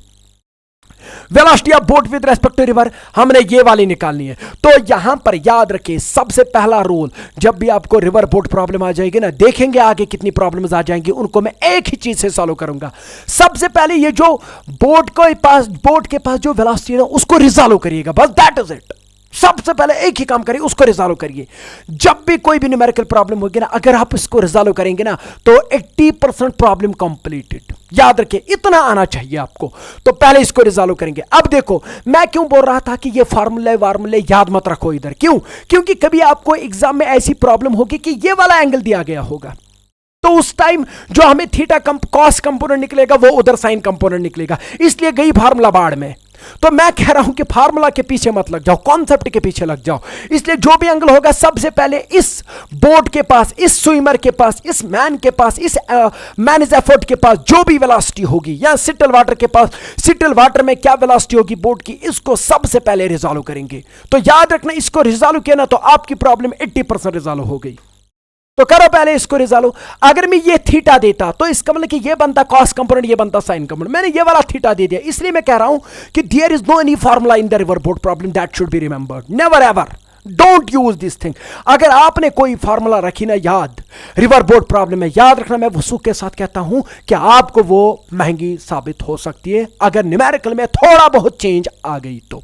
velocity of boat with respect to river हमने ये वाली निकालनी है। तो यहां पर याद रखिए, सबसे पहला रूल, जब भी आपको रिवर बोट प्रॉब्लम आ जाएगी ना, देखेंगे आगे कितनी प्रॉब्लम्स आ जाएंगी, उनको मैं एक ही चीज से सॉल्व करूंगा। सबसे पहले ये जो बोट के पास जो वेलोसिटी है ना, उसको रिजॉल्व करिएगा, बस दैट इज इट। सबसे पहले एक ही काम करिए, उसको रिजॉल्व करिए। जब भी कोई भी न्यूमेरिकल प्रॉब्लम होगी ना, अगर आप इसको रिजॉल्व करेंगे ना, तो 80% प्रॉब्लम कंप्लीटेड। याद रखिए, इतना आना चाहिए आपको। तो पहले इसको रिजॉल्व करेंगे। अब देखो, मैं क्यों बोल रहा था कि ये फार्मूले याद मत रखो इधर, क्यों? क्योंकि कभी आपको एग्जाम में ऐसी प्रॉब्लम होगी कि ये वाला एंगल दिया गया होगा, तो उस टाइम जो हमें थीटा कॉस कंपोनेंट निकलेगा वो उधर साइन कंपोनेंट निकलेगा, इसलिए गई फार्मूला बाढ़ में। तो मैं कह रहा हूं कि फार्मूला के पीछे मत लग जाओ, कॉन्सेप्ट के पीछे लग जाओ। इसलिए जो भी एंगल होगा सबसे पहले इस बोट के पास, इस स्विमर के पास, इस मैन के पास, इस मैन इज एफर्ट के पास जो भी वेलोसिटी होगी, या सिटल वाटर के पास सिटल वाटर में क्या वेलोसिटी होगी बोट की, इसको सबसे पहले रिजॉल्व करेंगे। तो याद रखना, इसको रिजॉल्व किया ना तो आपकी प्रॉब्लम 80% रिजॉल्व हो गई। तो करो पहले इसको रिजॉल्व। अगर मैं ये थीटा देता तो इसका मतलब कि ये बनता कॉस कंपोनेंट, ये बनता साइन कंपोनेंट। मैंने ये वाला थीटा दे दिया, इसलिए मैं कह रहा हूं कि there is no any formula in the river boat problem that should be remembered, never ever, don't use this thing. अगर आपने कोई फार्मूला रखी ना याद रिवर बोट प्रॉब्लम में, याद रखना मैं वसूख के साथ कहता हूं कि आपको वो महंगी साबित हो सकती है अगर न्यूमेरिकल में थोड़ा बहुत चेंज आ गई तो।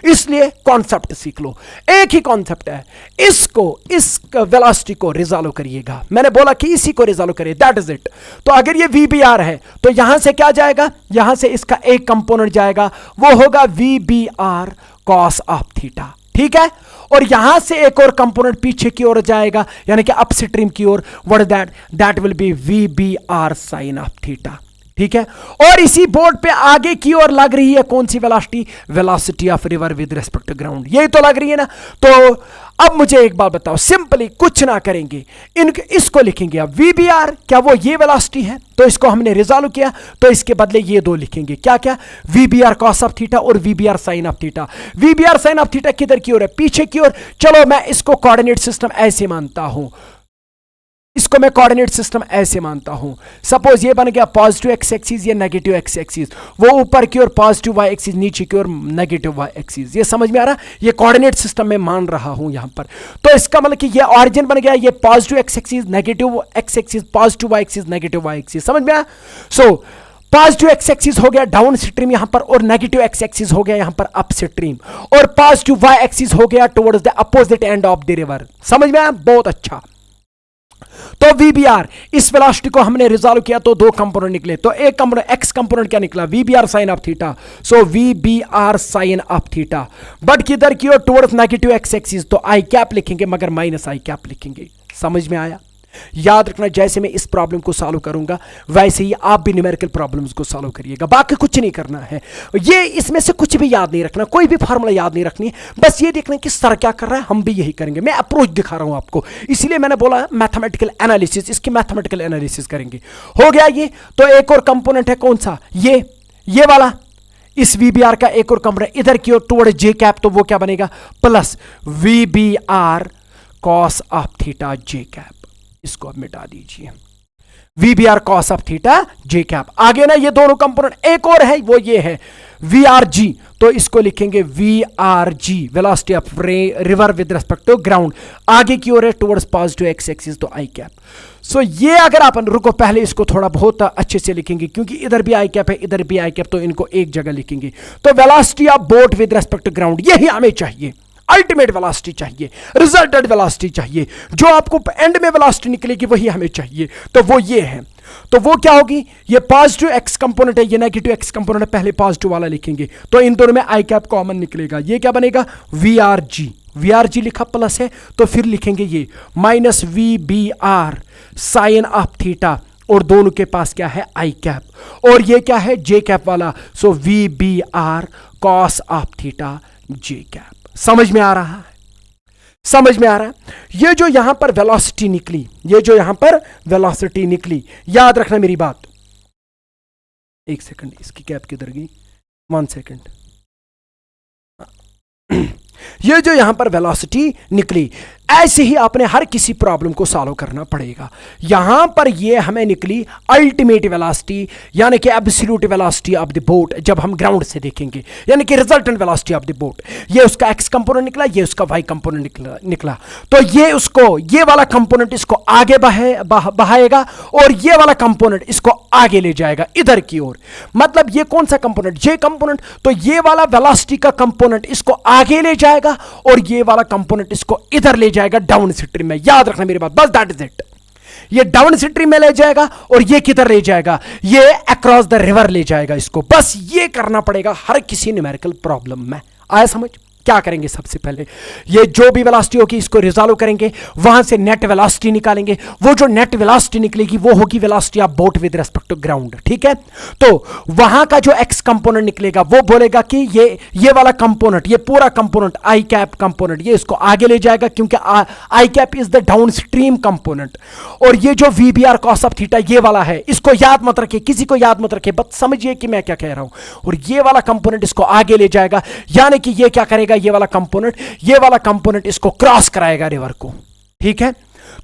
इसलिए कॉन्सेप्ट सीख लो, एक ही कॉन्सेप्ट है, इसको, इस वेलोसिटी को रिजॉल्व करिएगा। मैंने बोला कि इसी को रिजॉल्व करिए, दैट इज इट। तो अगर ये VBR है तो यहां से क्या जाएगा, यहां से इसका एक कंपोनेंट जाएगा, वो होगा VBR कॉस ऑफ थीटा, ठीक है। और यहां से एक और कंपोनेंट पीछे की ओर जाएगा, यानी कि अपस्ट्रीम की ओर, what is that will be VBR sine of theta, ठीक है। और इसी बोर्ड पे आगे की ओर लग रही है कौन सी velocity, velocity of river with respect to ground, यही तो लग रही है ना। तो अब मुझे एक बात बताओ, सिंपली कुछ ना करेंगे, इसको लिखेंगे अब VBR, क्या वो ये वेलोसिटी है, तो इसको हमने रिजॉल्व किया, तो इसके बदले ये दो लिखेंगे, क्या क्या, VBR कॉस ऑफ थीटा और VBR sine of theta. VBR sine of theta किधर की ओर है, पीछे की ओर। चलो मैं इसको कोऑर्डिनेट सिस्टम ऐसे मानता हूं, इसको मैं कोऑर्डिनेट सिस्टम ऐसे मानता हूं। सपोज ये बन गया पॉजिटिव एक्स एक्सिस, ये नेगेटिव एक्स एक्सिस, वो ऊपर की ओर पॉजिटिव वाई एक्सिस, नीचे की ओर नेगेटिव वाई एक्सिस। ये समझ में आ रहा, ये कोऑर्डिनेट सिस्टम में मान रहा हूं यहां पर। तो इसका मतलब कि ये ऑरिजिन बन गया, ये positive X axis, negative X axis, positive Y axis, negative Y axis, समझ में आया। सो पॉजिटिव एक्स एक्सिस हो गया डाउन स्ट्रीम यहां पर, और नेगेटिव एक्स एक्सिस हो गया यहां पर अप स्ट्रीम, और पॉजिटिव वाई एक्सिस हो गया towards the opposite end of the river. समझ में आया, बहुत अच्छा। तो VBR, इस वेलोसिटी को हमने रिजॉल्व किया तो दो कंपोनेंट निकले। तो एक कंपोनेंट एक्स कंपोनेंट क्या निकला, VBR sine of theta, so VBR sine of theta, but किधर की ओर, टुवर्ड्स नेगेटिव एक्स एक्सिस, तो आई कैप लिखेंगे मगर माइनस आई कैप लिखेंगे। समझ में आया। याद रखना, जैसे मैं इस प्रॉब्लम को सॉल्व करूंगा वैसे ही आप भी न्यूमेरिकल प्रॉब्लम्स को सॉल्व करिएगा, बाकी कुछ नहीं करना है। ये इसमें से कुछ भी याद नहीं रखना, कोई भी फार्मूला याद नहीं रखनी, बस ये देखना कि सर क्या कर रहा है, हम भी यही करेंगे। मैं अप्रोच दिखा रहा हूं आपको, इसलिए मैंने बोला मैथमेटिकल एनालिसिस, इसकी मैथमेटिकल एनालिसिस करेंगे। हो गया ये। तो एक और कंपोनेंट है कौन सा, ये वाला, इस VBR का एक और कंपोनेंट इधर की ओर टुवर्ड जे कैप, तो वो क्या बनेगा, प्लस VBR कॉस ऑफ थीटा जे कैप। इसको अब मिटा दीजिए, VBR कॉस ऑफ थीटा जे कैप। आगे ना ये दोनों कंपोनेंट, एक और है, वो ये है VRG, तो इसको लिखेंगे VRG, velocity of river with respect to ground, आगे की ओर है टुवर्ड्स पॉजिटिव एक्स एक्सिस, तो आई कैप। सो ये अगर आप रुको, पहले इसको थोड़ा बहुत अच्छे से लिखेंगे, क्योंकि इधर भी आई कैप है, इधर भी आई कैप, तो इनको एक जगह लिखेंगे। तो velocity of boat with respect to ground, यही हमें चाहिए, अल्टीमेट वेलोसिटी चाहिए, रिजल्टेंट वेलोसिटी चाहिए, जो आपको एंड में वेलोसिटी निकलेगी वही हमें चाहिए। तो वो ये है, तो वो क्या होगी, ये पॉजिटिव एक्स कंपोनेंट है, ये नेगेटिव एक्स कंपोनेंट है, पहले पॉजिटिव वाला लिखेंगे, तो इन दोनों में आई कैप कॉमन निकलेगा। ये क्या बनेगा, VRG लिखा प्लस है, तो फिर लिखेंगे ये minus VBR sine of theta, और दोनों के पास क्या है, आई कैप, और ये क्या है, जे कैप वाला, सो VBR कॉस ऑफ थीटा जे कैप। समझ में आ रहा है, समझ में आ रहा है। ये जो यहां पर वेलोसिटी निकली, ये जो यहां पर वेलोसिटी निकली, याद रखना मेरी बात। एक सेकंड, इसकी कैप किधर गई, 1 सेकंड। ये जो यहां पर वेलोसिटी निकली, ऐसे ही आपने हर किसी प्रॉब्लम को सॉल्व करना पड़ेगा। यहां पर ये हमें निकली अल्टीमेट वेलोसिटी, यानी कि absolute velocity of the boat, जब हम ग्राउंड से देखेंगे, यानी कि resultant velocity of the boat. ये उसका एक्स कंपोनेंट निकला, ये उसका वाई कंपोनेंट निकला। तो ये उसको, ये वाला कंपोनेंट इसको आगे बहाएगा, और ये वाला कंपोनेंट इसको आगे ले जाएगा इधर की ओर। मतलब ये कौन सा कंपोनेंट, जे कंपोनेंट, तो ये वाला वेलोसिटी का कंपोनेंट इसको आगे ले जाएगा, और ये वाला कंपोनेंट इसको इधर ले जाएगा डाउन स्ट्रीम में। याद रखना मेरी बात, बस दैट इज इट। ये डाउन स्ट्रीम में ले जाएगा, और ये किधर ले जाएगा, ये अक्रॉस द रिवर ले जाएगा इसको। बस ये करना पड़ेगा हर किसी न्यूमेरिकल प्रॉब्लम में। आया समझ। क्या करेंगे? सबसे पहले ये जो भी वेलोसिटी होगी इसको रिजॉल्व करेंगे, वहां से नेट वेलोसिटी निकालेंगे। वो जो नेट वेलोसिटी निकलेगी वो होगी velocity of boat with respect to ground, ठीक है? तो वहां का जो एक्स कंपोनेंट निकलेगा वो बोलेगा कि ये वाला कंपोनेंट, ये पूरा कंपोनेंट आई कैप कंपोनेंट, ये इसको आगे ले जाएगा क्योंकि i cap is the downstream component. और ये जो V B R cos of theta ये वाला है, इसको याद मत रखिए, किसी को याद मत रखिए, बस समझिए कि मैं क्या कह रहा हूं। और ये वाला कंपोनेंट इसको आगे ले जाएगा, यानी कि ये क्या करेगा, ये वाला कंपोनेंट इसको क्रॉस कराएगा रिवर को, ठीक है?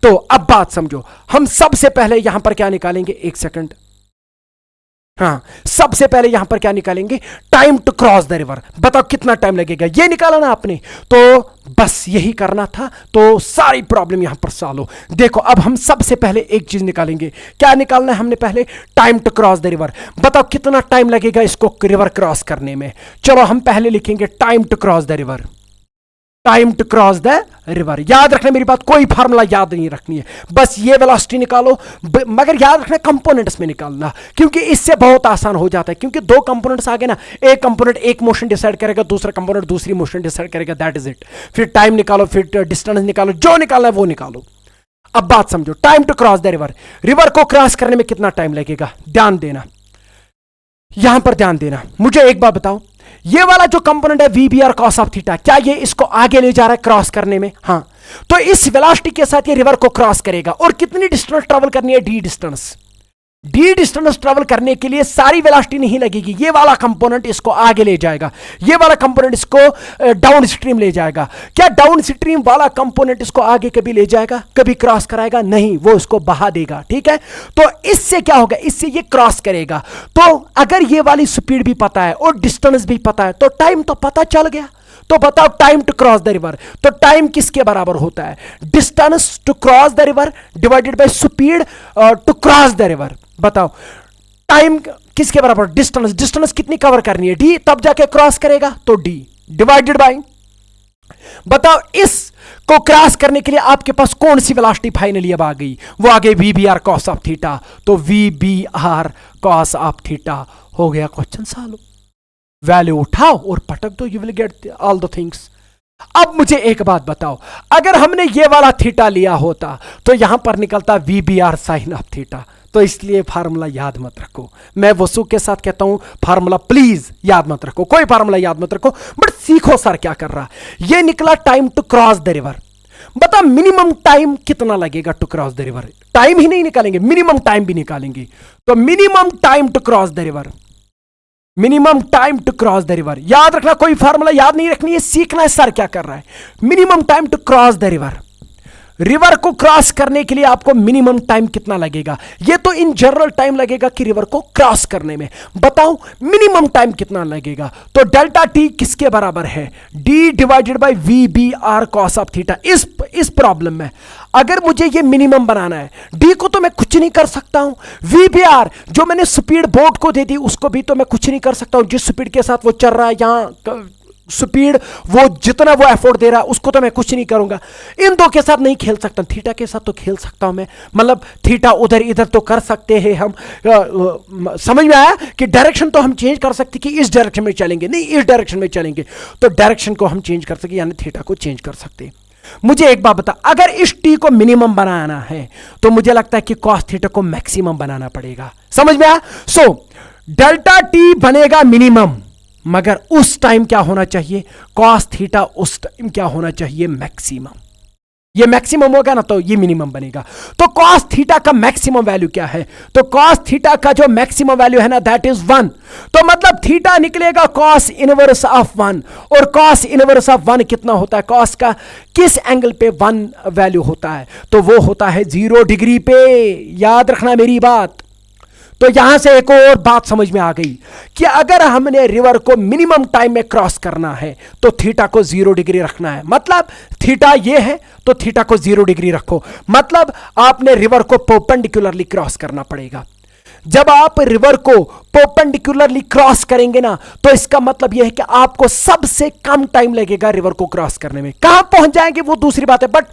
तो अब बात समझो, हम सबसे पहले यहां पर क्या निकालेंगे, एक सेकंड, हाँ, सबसे पहले यहां पर क्या निकालेंगे, time to cross the river. बताओ कितना टाइम लगेगा, ये निकाला ना आपने, तो बस यही करना था, तो सारी प्रॉब्लम यहां पर सॉल्व हो। देखो अब हम सबसे पहले एक चीज निकालेंगे, क्या निकालना है हमने पहले, time to cross the river. बताओ कितना टाइम लगेगा इसको रिवर क्रॉस करने में। चलो हम पहले लिखेंगे time to cross the river, time to cross the river. याद रखना मेरी बात, कोई फार्मूला याद नहीं रखनी है, बस ये वेलोसिटी निकालो, मगर याद रखना कंपोनेंट्स में निकालना, क्योंकि इससे बहुत आसान हो जाता है। क्योंकि दो कंपोनेंट्स आ गए ना, एक कंपोनेंट एक मोशन डिसाइड करेगा, दूसरा कंपोनेंट दूसरी मोशन डिसाइड करेगा, दैट इज इट। फिर टाइम निकालो, फिर डिस्टेंस निकालो, जो निकालना है वो निकालो। अब बात समझो, time to cross the river, river को क्रॉस करने में कितना टाइम लगेगा, ध्यान देना, यहां पर ध्यान देना। मुझे एक बात बताओ, ये वाला जो कंपोनेंट है V B R cos of theta, क्या ये इसको आगे ले जा रहा है क्रॉस करने में? हाँ, तो इस वेलोसिटी के साथ ये रिवर को क्रॉस करेगा। और कितनी डिस्टेंस ट्रेवल करनी है, D distance. D distance travel करने के लिए सारी वेलोसिटी नहीं लगेगी, ये वाला कंपोनेंट इसको आगे ले जाएगा, ये वाला कंपोनेंट इसको डाउन स्ट्रीम ले जाएगा। क्या डाउन स्ट्रीम वाला कंपोनेंट इसको आगे कभी ले जाएगा, कभी क्रॉस कराएगा? नहीं, वो इसको बहा देगा, ठीक है? तो इससे क्या होगा, इससे ये क्रॉस करेगा। तो अगर ये वाली स्पीड भी पता है और डिस्टेंस भी पता है तो टाइम तो पता चल गया। तो बताओ time to cross the river, तो टाइम किसके बराबर होता है, distance to cross the river divided by speed to cross the river. बताओ टाइम किसके बराबर, डिस्टेंस। डिस्टेंस कितनी कवर करनी है, डी, तब जाके क्रॉस करेगा, तो डी डिवाइडेड बाय, बताओ इस को क्रॉस करने के लिए आपके पास कौन सी वेलोसिटी फाइनली अब आ गई, वो आ गई V B R cos of theta. तो V B R cos of theta हो गया, क्वेश्चन सॉल्व। वैल्यू उठाओ और पटक दो, you will get all the things. अब मुझे एक बात बताओ, अगर हमने ये वाला थीटा लिया होता तो यहां पर निकलता V B R sine of theta. तो इसलिए फार्मूला याद मत रखो, मैं वसु के साथ कहता हूं फार्मूला प्लीज याद मत रखो, कोई फार्मूला याद मत रखो, बट सीखो सर क्या कर रहा है। ये निकला time to cross the river. बता मिनिमम टाइम कितना लगेगा to cross the river, time ही नहीं निकालेंगे, मिनिमम टाइम भी निकालेंगे। तो minimum time to cross the river, minimum time to cross the river, याद रखना, कोई फार्मूला याद नहीं रखनी है, सीखना है सर क्या कर रहा है। Minimum time to cross the river, river को क्रॉस करने के लिए आपको मिनिमम टाइम कितना लगेगा, ये तो इन जनरल टाइम लगेगा कि रिवर को क्रॉस करने में, बताओ मिनिमम टाइम कितना लगेगा। तो डेल्टा टी किसके बराबर है, D divided by V B R cos of theta. इस प्रॉब्लम में अगर मुझे ये मिनिमम बनाना है, डी को तो मैं कुछ नहीं कर सकता हूं, वी बी आर जो मैंने स्पीड बोट को दे दी उसको भी तो मैं कुछ नहीं कर सकता हूं, जिस स्पीड के साथ वो चल रहा है, यहां स्पीड वो जितना वो एफोर्ड दे रहा है उसको तो मैं कुछ नहीं करूंगा। इन दो के साथ नहीं खेल सकता, थीटा के साथ तो खेल सकता हूं मैं, मतलब थीटा उधर इधर तो कर सकते हैं हम। समझ में आया कि डायरेक्शन तो हम चेंज कर सकते कि इस डायरेक्शन में चलेंगे, नहीं इस डायरेक्शन में चलेंगे, तो डायरेक्शन को हम चेंज कर सकते, यानी थीटा को चेंज कर सकते। मुझे एक बात बता, अगर इस टी को मिनिमम बनाना है तो मुझे लगता है कि कॉस थीटा को मैक्सिमम बनाना पड़ेगा। समझ में आया? सो डेल्टा टी बनेगा मिनिमम, मगर उस टाइम क्या होना चाहिए, कॉस थीटा उस टाइम क्या होना चाहिए, मैक्सिमम। ये मैक्सिमम होगा ना तो ये मिनिमम बनेगा। तो कॉस थीटा का मैक्सिमम वैल्यू क्या है, तो कॉस थीटा का जो मैक्सिमम वैल्यू है ना दैट इज 1। तो मतलब थीटा निकलेगा कॉस इनवर्स ऑफ 1, और कॉस इनवर्स ऑफ 1 कितना होता है, कॉस का किस एंगल पे 1 वैल्यू होता है, तो वो होता है 0 डिग्री पे। याद रखना मेरी बात। तो यहां से एक और बात समझ में आ गई कि अगर हमने रिवर को मिनिमम टाइम में क्रॉस करना है तो थीटा को 0 डिग्री रखना है। मतलब थीटा ये है तो थीटा को 0 डिग्री रखो, मतलब आपने रिवर को परपेंडिकुलरली क्रॉस करना पड़ेगा। जब आप रिवर को परपेंडिकुलरली क्रॉस करेंगे ना तो इसका मतलब यह है कि आपको सबसे कम टाइम लगेगा रिवर को क्रॉस करने में। कहां पहुंच जाएंगे वो दूसरी बात है, बट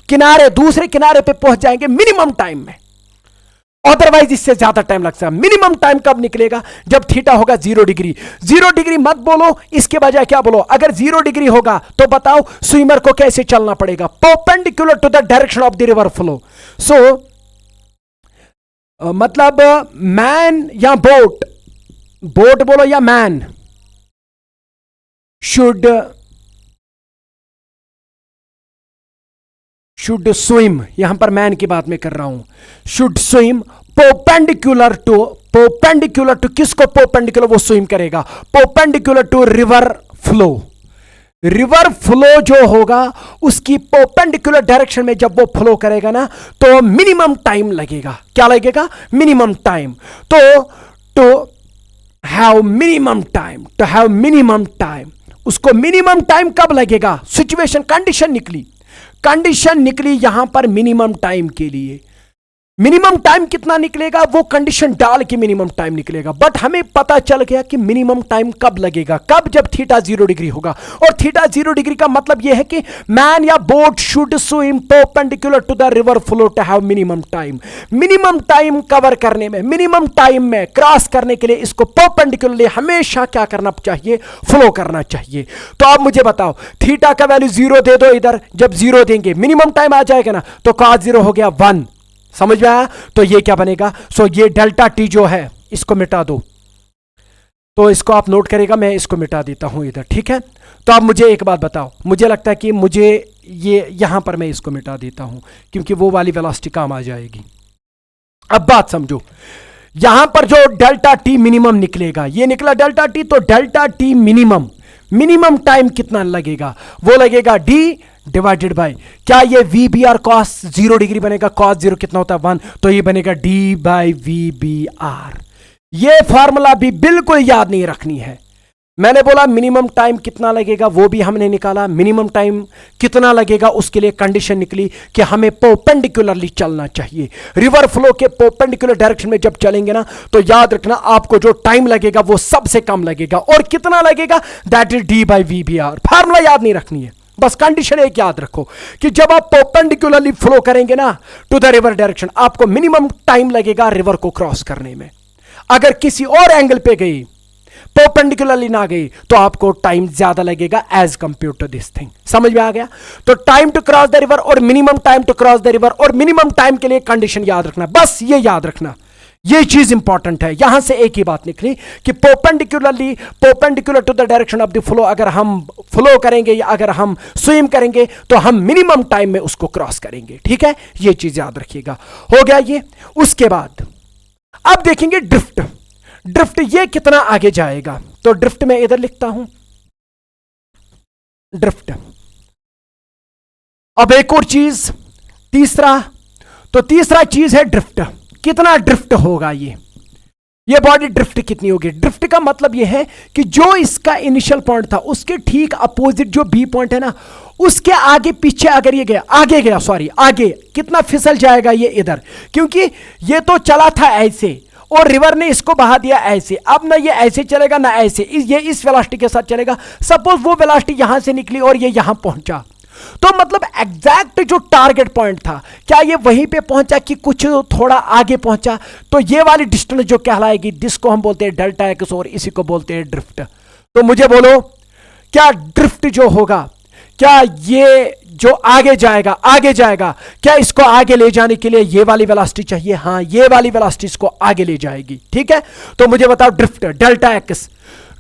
किनारे, दूसरे किनारे पे पहुंच जाएंगे मिनिमम टाइम में। अदरवाइज इससे ज्यादा टाइम लगता है। मिनिमम टाइम कब निकलेगा? जब थीटा होगा 0 डिग्री। 0 डिग्री मत बोलो, इसके बजाय क्या बोलो? अगर 0 डिग्री होगा तो बताओ स्विमर को कैसे चलना पड़ेगा? Perpendicular to the direction of the river flow. So मतलब मैन या बोट, बोट बोलो या मैन, शुड स्विम, यहां पर मैन की बात मैं कर रहा हूं, शुड स्विम परपेंडिकुलर टू किसको परपेंडिकुलर वो स्विम करेगा? Perpendicular to river flow. River flow जो होगा उसकी परपेंडिकुलर डायरेक्शन में जब वो फ्लो करेगा ना तो मिनिमम टाइम लगेगा। क्या लगेगा? Minimum time. तो हैव मिनिमम टाइम, उसको मिनिमम टाइम कब लगेगा? सिचुएशन कंडीशन निकली यहां पर मिनिमम टाइम के लिए। मिनिमम टाइम कितना निकलेगा? वो कंडीशन डाल के मिनिमम टाइम निकलेगा। बट हमें पता चल गया कि मिनिमम टाइम कब लगेगा? कब? जब थीटा 0 डिग्री होगा। और थीटा 0 डिग्री का मतलब यह है कि मैन या boat should swim perpendicular to the river flow to have minimum time. Minimum time cover करने में, मिनिमम टाइम में क्रॉस करने के लिए इसको परपेंडिकुलरली हमेशा क्या करना चाहिए? फ्लो करना चाहिए। तो अब मुझे बताओ, थीटा का वैल्यू 0 दे दो इधर। जब 0 देंगे मिनिमम टाइम आ जाएगा ना, तो cos 0 हो गया 1। समझ में आया? तो ये क्या बनेगा? सो ये डेल्टा टी जो है इसको मिटा दो। तो इसको आप नोट करेगा, मैं इसको मिटा देता हूं इधर, ठीक है? तो अब मुझे एक बात बताओ, मुझे लगता है कि मुझे ये यहां पर मैं इसको मिटा देता हूं क्योंकि वो वाली वेलोसिटी काम आ जाएगी। अब बात समझो, यहां पर जो डेल्टा टी मिनिमम निकलेगा, ये निकला डेल्टा टी, तो डेल्टा टी मिनिमम टाइम कितना लगेगा? वो लगेगा डी डिवाइडेड बाय, क्या ये V B R cos 0 degree बनेगा? कॉस 0 कितना होता है? 1। तो ये बनेगा D by V B R. ये फॉर्मूला भी बिल्कुल याद नहीं रखनी है। मैंने बोला मिनिमम टाइम कितना लगेगा, वो भी हमने निकाला। मिनिमम टाइम कितना लगेगा उसके लिए कंडीशन निकली कि हमें परपेंडिकुलरली चलना चाहिए। रिवर फ्लो के परपेंडिकुलर डायरेक्शन में जब चलेंगे ना, तो याद रखना आपको जो टाइम लगेगा वो सबसे कम लगेगा। और कितना लगेगा? That is D by V B R. Formula याद नहीं रखनी है, बस कंडीशन एक याद रखो कि जब आप परपेंडिकुलरली फ्लो करेंगे ना टू द रिवर डायरेक्शन, आपको मिनिमम टाइम लगेगा रिवर को क्रॉस करने में। अगर किसी और एंगल पे गई, परपेंडिकुलरली ना गई, तो आपको टाइम ज्यादा लगेगा as compare to this thing. समझ में आ गया? तो time to cross the river और minimum time to cross the river, और मिनिमम टाइम के लिए कंडीशन याद रखना। बस ये याद रखना, ये चीज इंपॉर्टेंट है। यहां से एक ही बात निकली कि perpendicular to the direction of the flow, अगर हम फ्लो करेंगे या अगर हम स्विम करेंगे तो हम मिनिमम टाइम में उसको क्रॉस करेंगे। ठीक है, ये चीज याद रखिएगा। हो गया ये। उसके बाद अब देखेंगे ड्रिफ्ट ये कितना आगे जाएगा। तो ड्रिफ्ट में इधर लिखता हूं ड्रिफ्ट। अब एक और चीज, तीसरा चीज है ड्रिफ्ट। कितना ड्रिफ्ट होगा? ये बॉडी ड्रिफ्ट कितनी होगी? ड्रिफ्ट का मतलब ये है कि जो इसका इनिशियल पॉइंट था उसके ठीक अपोजिट जो बी पॉइंट है ना, उसके आगे पीछे अगर ये गया, आगे कितना फिसल जाएगा ये इधर, क्योंकि ये तो चला था ऐसे और रिवर ने इसको बहा दिया ऐसे। अब ना ये ऐसे चलेगा ना ऐसे, ये इस वेलोसिटी के साथ चलेगा। सपोज वो वेलोसिटी यहां से निकली और ये यहां पहुंचा, तो मतलब एग्जैक्ट जो टारगेट पॉइंट था, क्या ये वहीं पे पहुंचा कि कुछ थोड़ा आगे पहुंचा? तो ये वाली डिस्टेंस जो कहलाएगी, जिसको हम बोलते हैं डेल्टा एक्स और इसी को बोलते हैं ड्रिफ्ट। तो मुझे बोलो, क्या ड्रिफ्ट जो होगा, क्या ये जो आगे जाएगा, क्या इसको आगे ले जाने के लिए ये वाली वेलोसिटी चाहिए? हाँ, ये वाली वेलोसिटी इसको आगे ले जाएगी। ठीक है, तो मुझे बताओ ड्रिफ्ट डेल्टा एक्स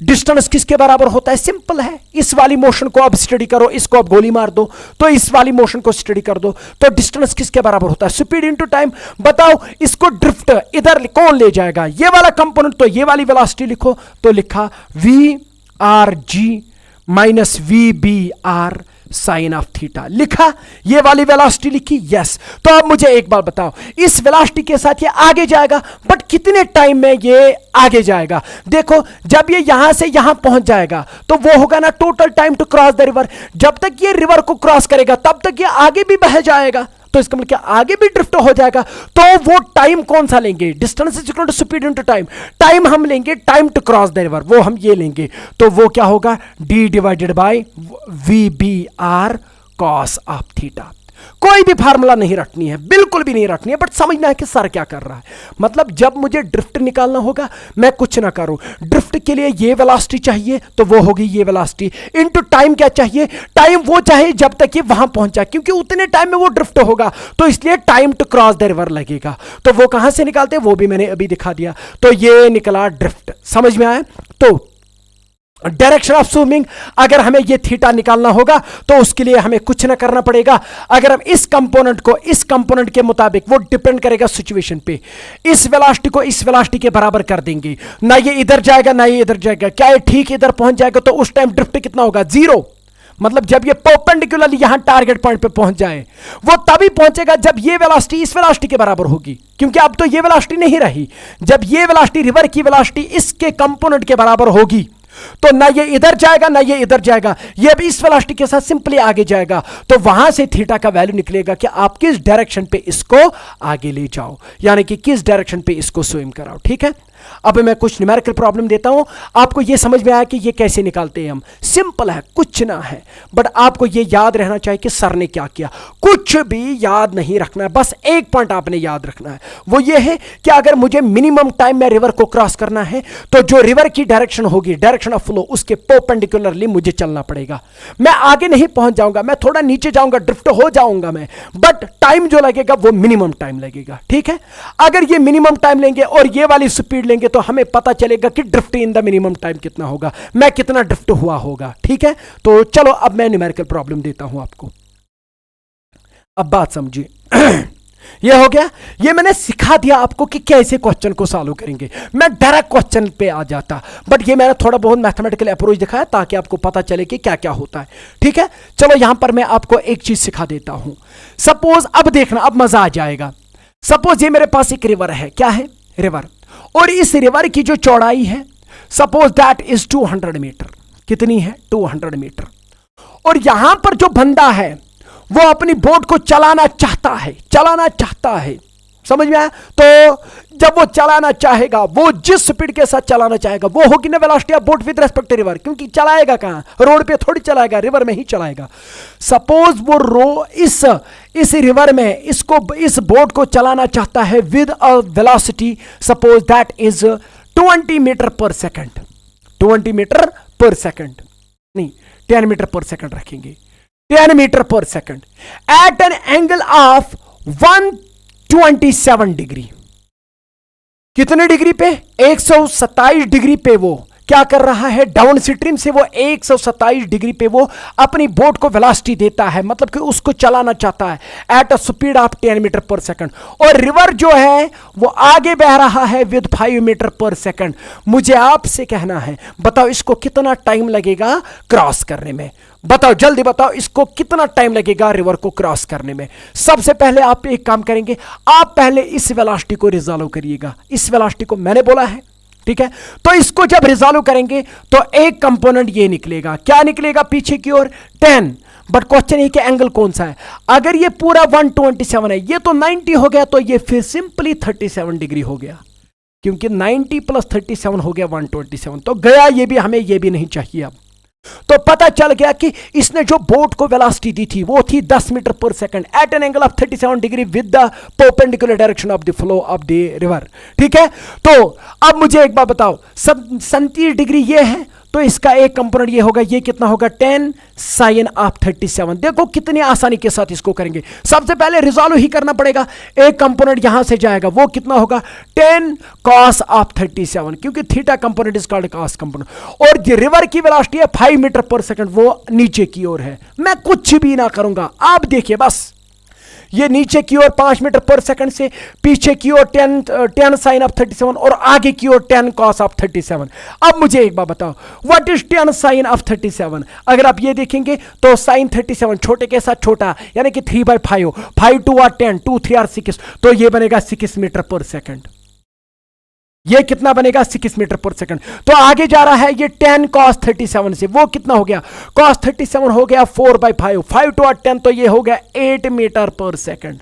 डिस्टेंस किसके बराबर होता है? सिंपल है, इस वाली मोशन को अब स्टडी करो, इसको अब गोली मार दो, तो इस वाली मोशन को स्टडी कर दो, तो डिस्टेंस किसके बराबर होता है? Speed into time. बताओ इसको ड्रिफ्ट इधर कौन ले जाएगा? ये वाला कंपोनेंट। तो ये वाली वेलोसिटी लिखो, तो लिखा V are G minus V B R sine of theta. लिखा, ये वाली वेलोसिटी लिखी, यस। तो अब मुझे एक बात बताओ, इस वेलोसिटी के साथ ये आगे जाएगा, बट कितने टाइम में ये आगे जाएगा? देखो, जब ये यहां से यहां पहुंच जाएगा तो वो होगा ना total time to cross the river. जब तक ये रिवर को क्रॉस करेगा तब तक ये आगे भी बह जाएगा, तो इसका मतलब क्या? आगे भी ड्रिफ्ट हो जाएगा। तो वो टाइम कौन सा लेंगे? Distance is equal to speed into time. Time हम लेंगे time to cross the river, वो हम ये लेंगे। तो वो क्या होगा? D divided by V B R cos of theta. कोई भी फार्मूला नहीं रटनी है, बिल्कुल भी नहीं रटनी है, बट समझना है कि सर क्या कर रहा है। मतलब जब मुझे ड्रिफ्ट निकालना होगा, मैं कुछ ना करूं, ड्रिफ्ट के लिए ये वेलोसिटी चाहिए तो वो होगी ये वेलोसिटी, इनटू टाइम क्या चाहिए, टाइम वो चाहिए जब तक ये वहां पहुंचा, क्योंकि उतने टाइम में वो ड्रिफ्ट होगा, तो इसलिए time to cross the river लगेगा। तो वो कहां से निकालते हैं वो भी मैंने अभी दिखा दिया। तो ये निकला ड्रिफ्ट, समझ में आया। तो डायरेक्शन ऑफ स्विमिंग, अगर हमें ये थीटा निकालना होगा तो उसके लिए हमें कुछ ना करना पड़ेगा। अगर हम इस कंपोनेंट को इस कंपोनेंट के मुताबिक, वो डिपेंड करेगा सिचुएशन पे, इस वेलोसिटी को इस वेलोसिटी के बराबर कर देंगे, ना ये इधर जाएगा ना ये इधर जाएगा। क्या ये ठीक इधर पहुंच जाएगा तो उस टाइम ड्रिफ्ट कितना होगा, 0। मतलब जब ये परपेंडिकुलरली यहां टारगेट पॉइंट पे पहुंच जाए, वो तभी पहुंचेगा जब ये वेलोसिटी इस वेलोसिटी के बराबर होगी, क्योंकि अब तो ये वेलोसिटी नहीं रही। जब ये वेलोसिटी, रिवर की वेलोसिटी इसके कंपोनेंट के बराबर होगी, तो ना ये इधर जाएगा ना ये इधर जाएगा, ये अब इस वेलोसिटी के साथ सिंपली आगे जाएगा। तो वहां से थीटा का वैल्यू निकलेगा कि आप किस डायरेक्शन पे इसको आगे ले जाओ, यानी कि किस डायरेक्शन पे इसको स्विम कराओ। ठीक है, अब मैं कुछ न्यूमेरिकल प्रॉब्लम देता हूं, आपको यह समझ में आया कि ये कैसे निकालते हैं हम। सिंपल है, कुछ ना है, बट आपको यह याद रहना चाहिए कि सर ने क्या किया। कुछ भी याद नहीं रखना है, बस एक पॉइंट आपने याद रखना है, वो ये है कि अगर मुझे मिनिमम टाइम में रिवर को क्रॉस करना है तो जो रिवर की डायरेक्शन होगी, डायरेक्शन ऑफ फ्लो, उसके परपेंडिकुलरली मुझे चलना पड़ेगा। मैं आगे नहीं पहुंच जाऊंगा, मैं थोड़ा नीचे जाऊंगा, ड्रिफ्ट हो जाऊंगा मैं, बट टाइम जो लगेगा वो मिनिमम टाइम लगेगा। ठीक है, अगर ये मिनिमम टाइम लेंगे और ये वाली स्पीड लेंगे तो हमें पता चलेगा कि drift in the minimum time कितना होगा, मैं कितना ड्रिफ्ट हुआ होगा। ठीक है, तो चलो अब मैं न्यूमेरिकल प्रॉब्लम देता हूं आपको। अब बात समझिए, ये हो गया, ये मैंने सिखा दिया आपको कि कैसे क्वेश्चन को सॉल्व करेंगे। मैं डायरेक्ट क्वेश्चन पे आ जाता, बट ये मैंने थोड़ा बहुत मैथमेटिकल अप्रोच दिखाया ताकि आपको पता चले कि क्या क्या होता है। ठीक है, चलो यहां पर मैं आपको एक चीज सिखा देता हूं। सपोज, अब देखना, अब मजा आ जाएगा। सपोज ये मेरे पास एक रिवर है, क्या है, रिवर, और इस रिवर की जो चौड़ाई है, सपोज दैट इज 200 मीटर। कितनी है, 200 मीटर। और यहां पर जो बंदा है वो अपनी बोट को चलाना चाहता है, समझ में आया। तो जब वो चलाना चाहेगा, वो जिस स्पीड के साथ चलाना चाहेगा वो होगी ना velocity of boat with respect to river, क्योंकि चलाएगा कहां, रोड पे थोड़ी चलाएगा, रिवर में ही चलाएगा। सपोज वो इस रिवर में इस बोट को चलाना चाहता है with a velocity, suppose that is 20 metre per second. 20 metre per second नहीं, 10 मीटर पर सेकंड रखेंगे, 10 metre per second at an angle of 127 degree. कितने डिग्री पे, 127 डिग्री पे वो क्या कर रहा है, डाउन स्ट्रीम से वो 127 डिग्री पे वो अपनी बोट को वेलोसिटी देता है, मतलब कि उसको चलाना चाहता है at a speed of 10 metre per second. और रिवर जो है वो आगे बह रहा है विद 5 मीटर पर सेकंड। मुझे आपसे कहना है, बताओ इसको कितना टाइम लगेगा क्रॉस करने में, बताओ जल्दी बताओ, इसको कितना टाइम लगेगा रिवर को क्रॉस करने में। सबसे पहले आप एक काम करेंगे, आप पहले इस वेलोसिटी को रिजॉल्व करिएगा। इस वेलोसिटी को मैंने बोला है, ठीक है, तो इसको जब रिजॉल्व करेंगे तो एक कंपोनेंट ये निकलेगा, क्या निकलेगा, पीछे की ओर 10। बट क्वेश्चन है कि एंगल कौन सा है। अगर ये पूरा 127 है, ये तो 90 हो गया, तो ये फिर सिंपली 37 डिग्री हो गया, क्योंकि 90 प्लस 37 हो गया 127, तो गया ये भी, हमें ये भी नहीं चाहिए। अब तो पता चल गया कि इसने जो बोट को वेलोसिटी दी थी वो थी 10 metre per second at an angle of 37 degree with the perpendicular direction of the flow of the river. ठीक है, तो अब मुझे एक बात बताओ, सब 37 डिग्री ये है, तो इसका एक कंपोनेंट ये होगा, ये कितना होगा, 10 साइन ऑफ 37। देखो कितनी आसानी के साथ इसको करेंगे। सबसे पहले रिजॉल्व ही करना पड़ेगा, एक कंपोनेंट यहां से जाएगा, वो कितना होगा, 10 कॉस ऑफ 37, क्योंकि theta component is called cos component. और जो रिवर की वेलोसिटी है 5 मीटर पर सेकंड, वो नीचे की ओर है। मैं कुछ भी ना करूंगा, आप देखिए बस, ये नीचे की ओर 5 मीटर पर सेकंड से, पीछे की ओर 10 साइन ऑफ 37 और आगे की ओर 10 कॉस ऑफ 37। अब मुझे एक बात बताओ, व्हाट इज 10 साइन ऑफ 37। अगर आप ये देखेंगे तो साइन 37 छोटे के साथ छोटा, यानी कि 3/5, 5 2 आर 10, 2 3 आर 6, तो ये बनेगा 6 मीटर पर सेकंड। ये कितना बनेगा, 6 मीटर पर सेकंड। तो आगे जा रहा है ये 10 cos 37 से, वो कितना हो गया, cos 37 हो गया 4/5, 5 2 10, तो ये हो गया 8 मीटर पर सेकंड।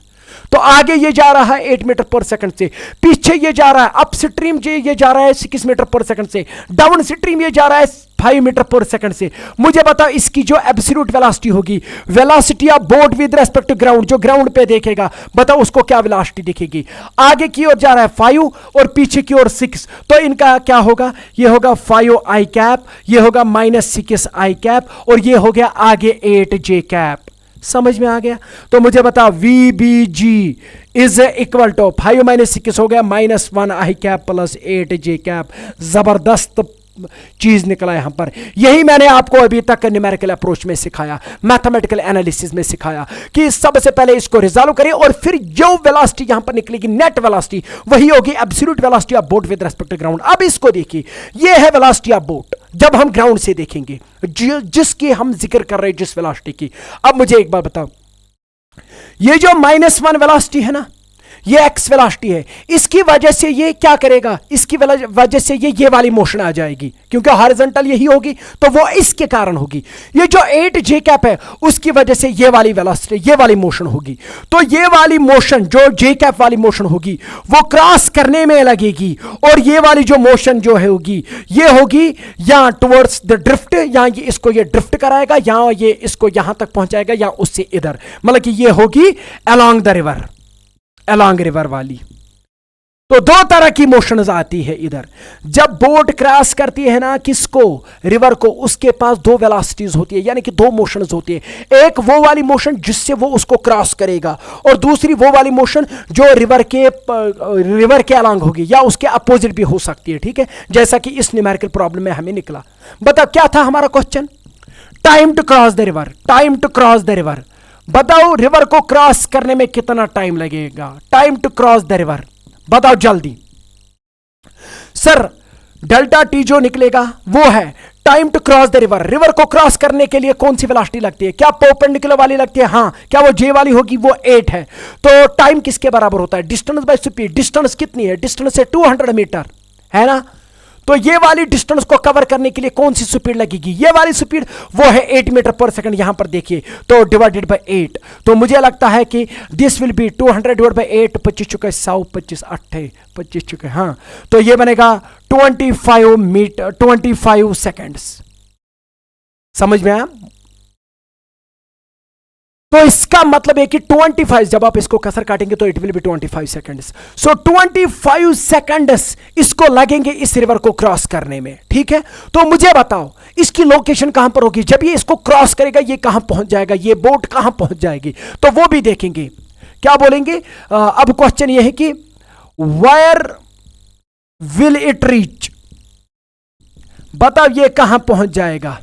तो आगे ये जा रहा है 8 मीटर पर सेकंड से, पीछे ये जा रहा है अप स्ट्रीम ये जा रहा है 6 मीटर पर सेकंड से, डाउन स्ट्रीम ये जा रहा है 5 मीटर पर सेकंड से। मुझे बताओ इसकी जो एब्सोल्यूट वेलोसिटी होगी, velocity of boat with respect to ground, जो ग्राउंड पे देखेगा बताओ उसको क्या वेलोसिटी दिखेगी। आगे की ओर जा रहा है 5 और पीछे की ओर 6, तो इनका क्या होगा, ये होगा 5 आई कैप, ये होगा -6 आई कैप, और ये हो गया आगे 8 जे कैप। समझ में आ गया? तो मुझे बताओ VBG इज इक्वल टू 5 - 6 हो गया -1 आई कैप प्लस 8 जे कैप। जबरदस्त चीज निकला यहां पर। यही मैंने आपको अभी तक न्यूमेरिकल अप्रोच में सिखाया, मैथमेटिकल एनालिसिस में सिखाया कि सबसे पहले इसको रिजॉल्व करें और फिर जो वेलोसिटी यहां पर निकलेगी नेट वेलोसिटी वही होगी absolute velocity of boat with respect to ground. अब इसको देखिए, ये है वेलोसिटी ऑफ बोट जब हम ग्राउंड से देखेंगे, जिसकी हम जिक्र कर रहे हैं, जिस वेलोसिटी की। अब मुझे एक बात बताओ, ये जो -1 वेलोसिटी है ना, ये एक्स वेलोसिटी है, इसकी वजह से ये क्या करेगा, इसकी वजह से ये वाली मोशन आ जाएगी, क्योंकि हॉरिजॉन्टल यही होगी तो वो इसके कारण होगी। ये जो 8 जे कैप है उसकी वजह से ये वाली वेलोसिटी, ये वाली मोशन होगी। तो ये वाली मोशन जो जे कैप वाली मोशन होगी वो क्रॉस करने में लगेगी, और ये वाली जो मोशन जो होगी ये होगी या टुवर्ड्स द ड्रिफ्ट, या इसको ये ड्रिफ्ट कराएगा, या ये इसको यहां तक पहुंचाएगा, या उससे इधर, मतलब कि ये होगी along the river, along river वाली। तो दो तरह की मोशंस आती है इधर। जब बोट क्रॉस करती है ना किसको, रिवर को, उसके पास दो वेलोसिटीज होती है, यानी कि दो मोशंस होती है। एक वो वाली मोशन जिससे वो उसको क्रॉस करेगा, और दूसरी वो वाली मोशन जो रिवर के अलोंग होगी, या उसके अपोजिट भी हो सकती है। ठीक है, जैसा कि इस न्यूमेरिकल प्रॉब्लम में हमें निकला। बताओ क्या था हमारा question, time to cross the river, time to cross the river. बताओ रिवर को क्रॉस करने में कितना टाइम लगेगा, time to cross the river, बताओ जल्दी। सर डेल्टा टी जो निकलेगा वो है time to cross the river. River को क्रॉस करने के लिए कौन सी वेलोसिटी लगती है, क्या परपेंडिकुलर वाली लगती है? हाँ। क्या वो जे वाली होगी? वो 8 है। तो टाइम किसके बराबर होता है, डिस्टेंस बाय स्पीड। डिस्टेंस कितनी है, डिस्टेंस है 200 मीटर, है ना। तो ये वाली डिस्टेंस को कवर करने के लिए कौन सी स्पीड लगेगी, ये वाली स्पीड, वो है 8 मीटर पर सेकंड। यहां पर देखिए, तो डिवाइडेड बाय 8, तो मुझे लगता है कि this will B 200 divide by 8, 25 चुके 100, 25 8 25 चुके, हाँ, तो ये बनेगा 25 सेकेंड्स। समझ में आया? तो इसका मतलब है कि 25, जब आप इसको कसर काटेंगे तो it will be 25 seconds. So 25 seconds इसको लगेंगे इस रिवर को क्रॉस करने में। ठीक है, तो मुझे बताओ इसकी लोकेशन कहां पर होगी, जब ये इसको क्रॉस करेगा ये कहां पहुंच जाएगा, ये बोट कहां पहुंच जाएगी, तो वो भी देखेंगे। क्या बोलेंगे? अब क्वेश्चन ये है कि वेयर विल इट रीच, बताओ ये कहां पहुंच जाएगा।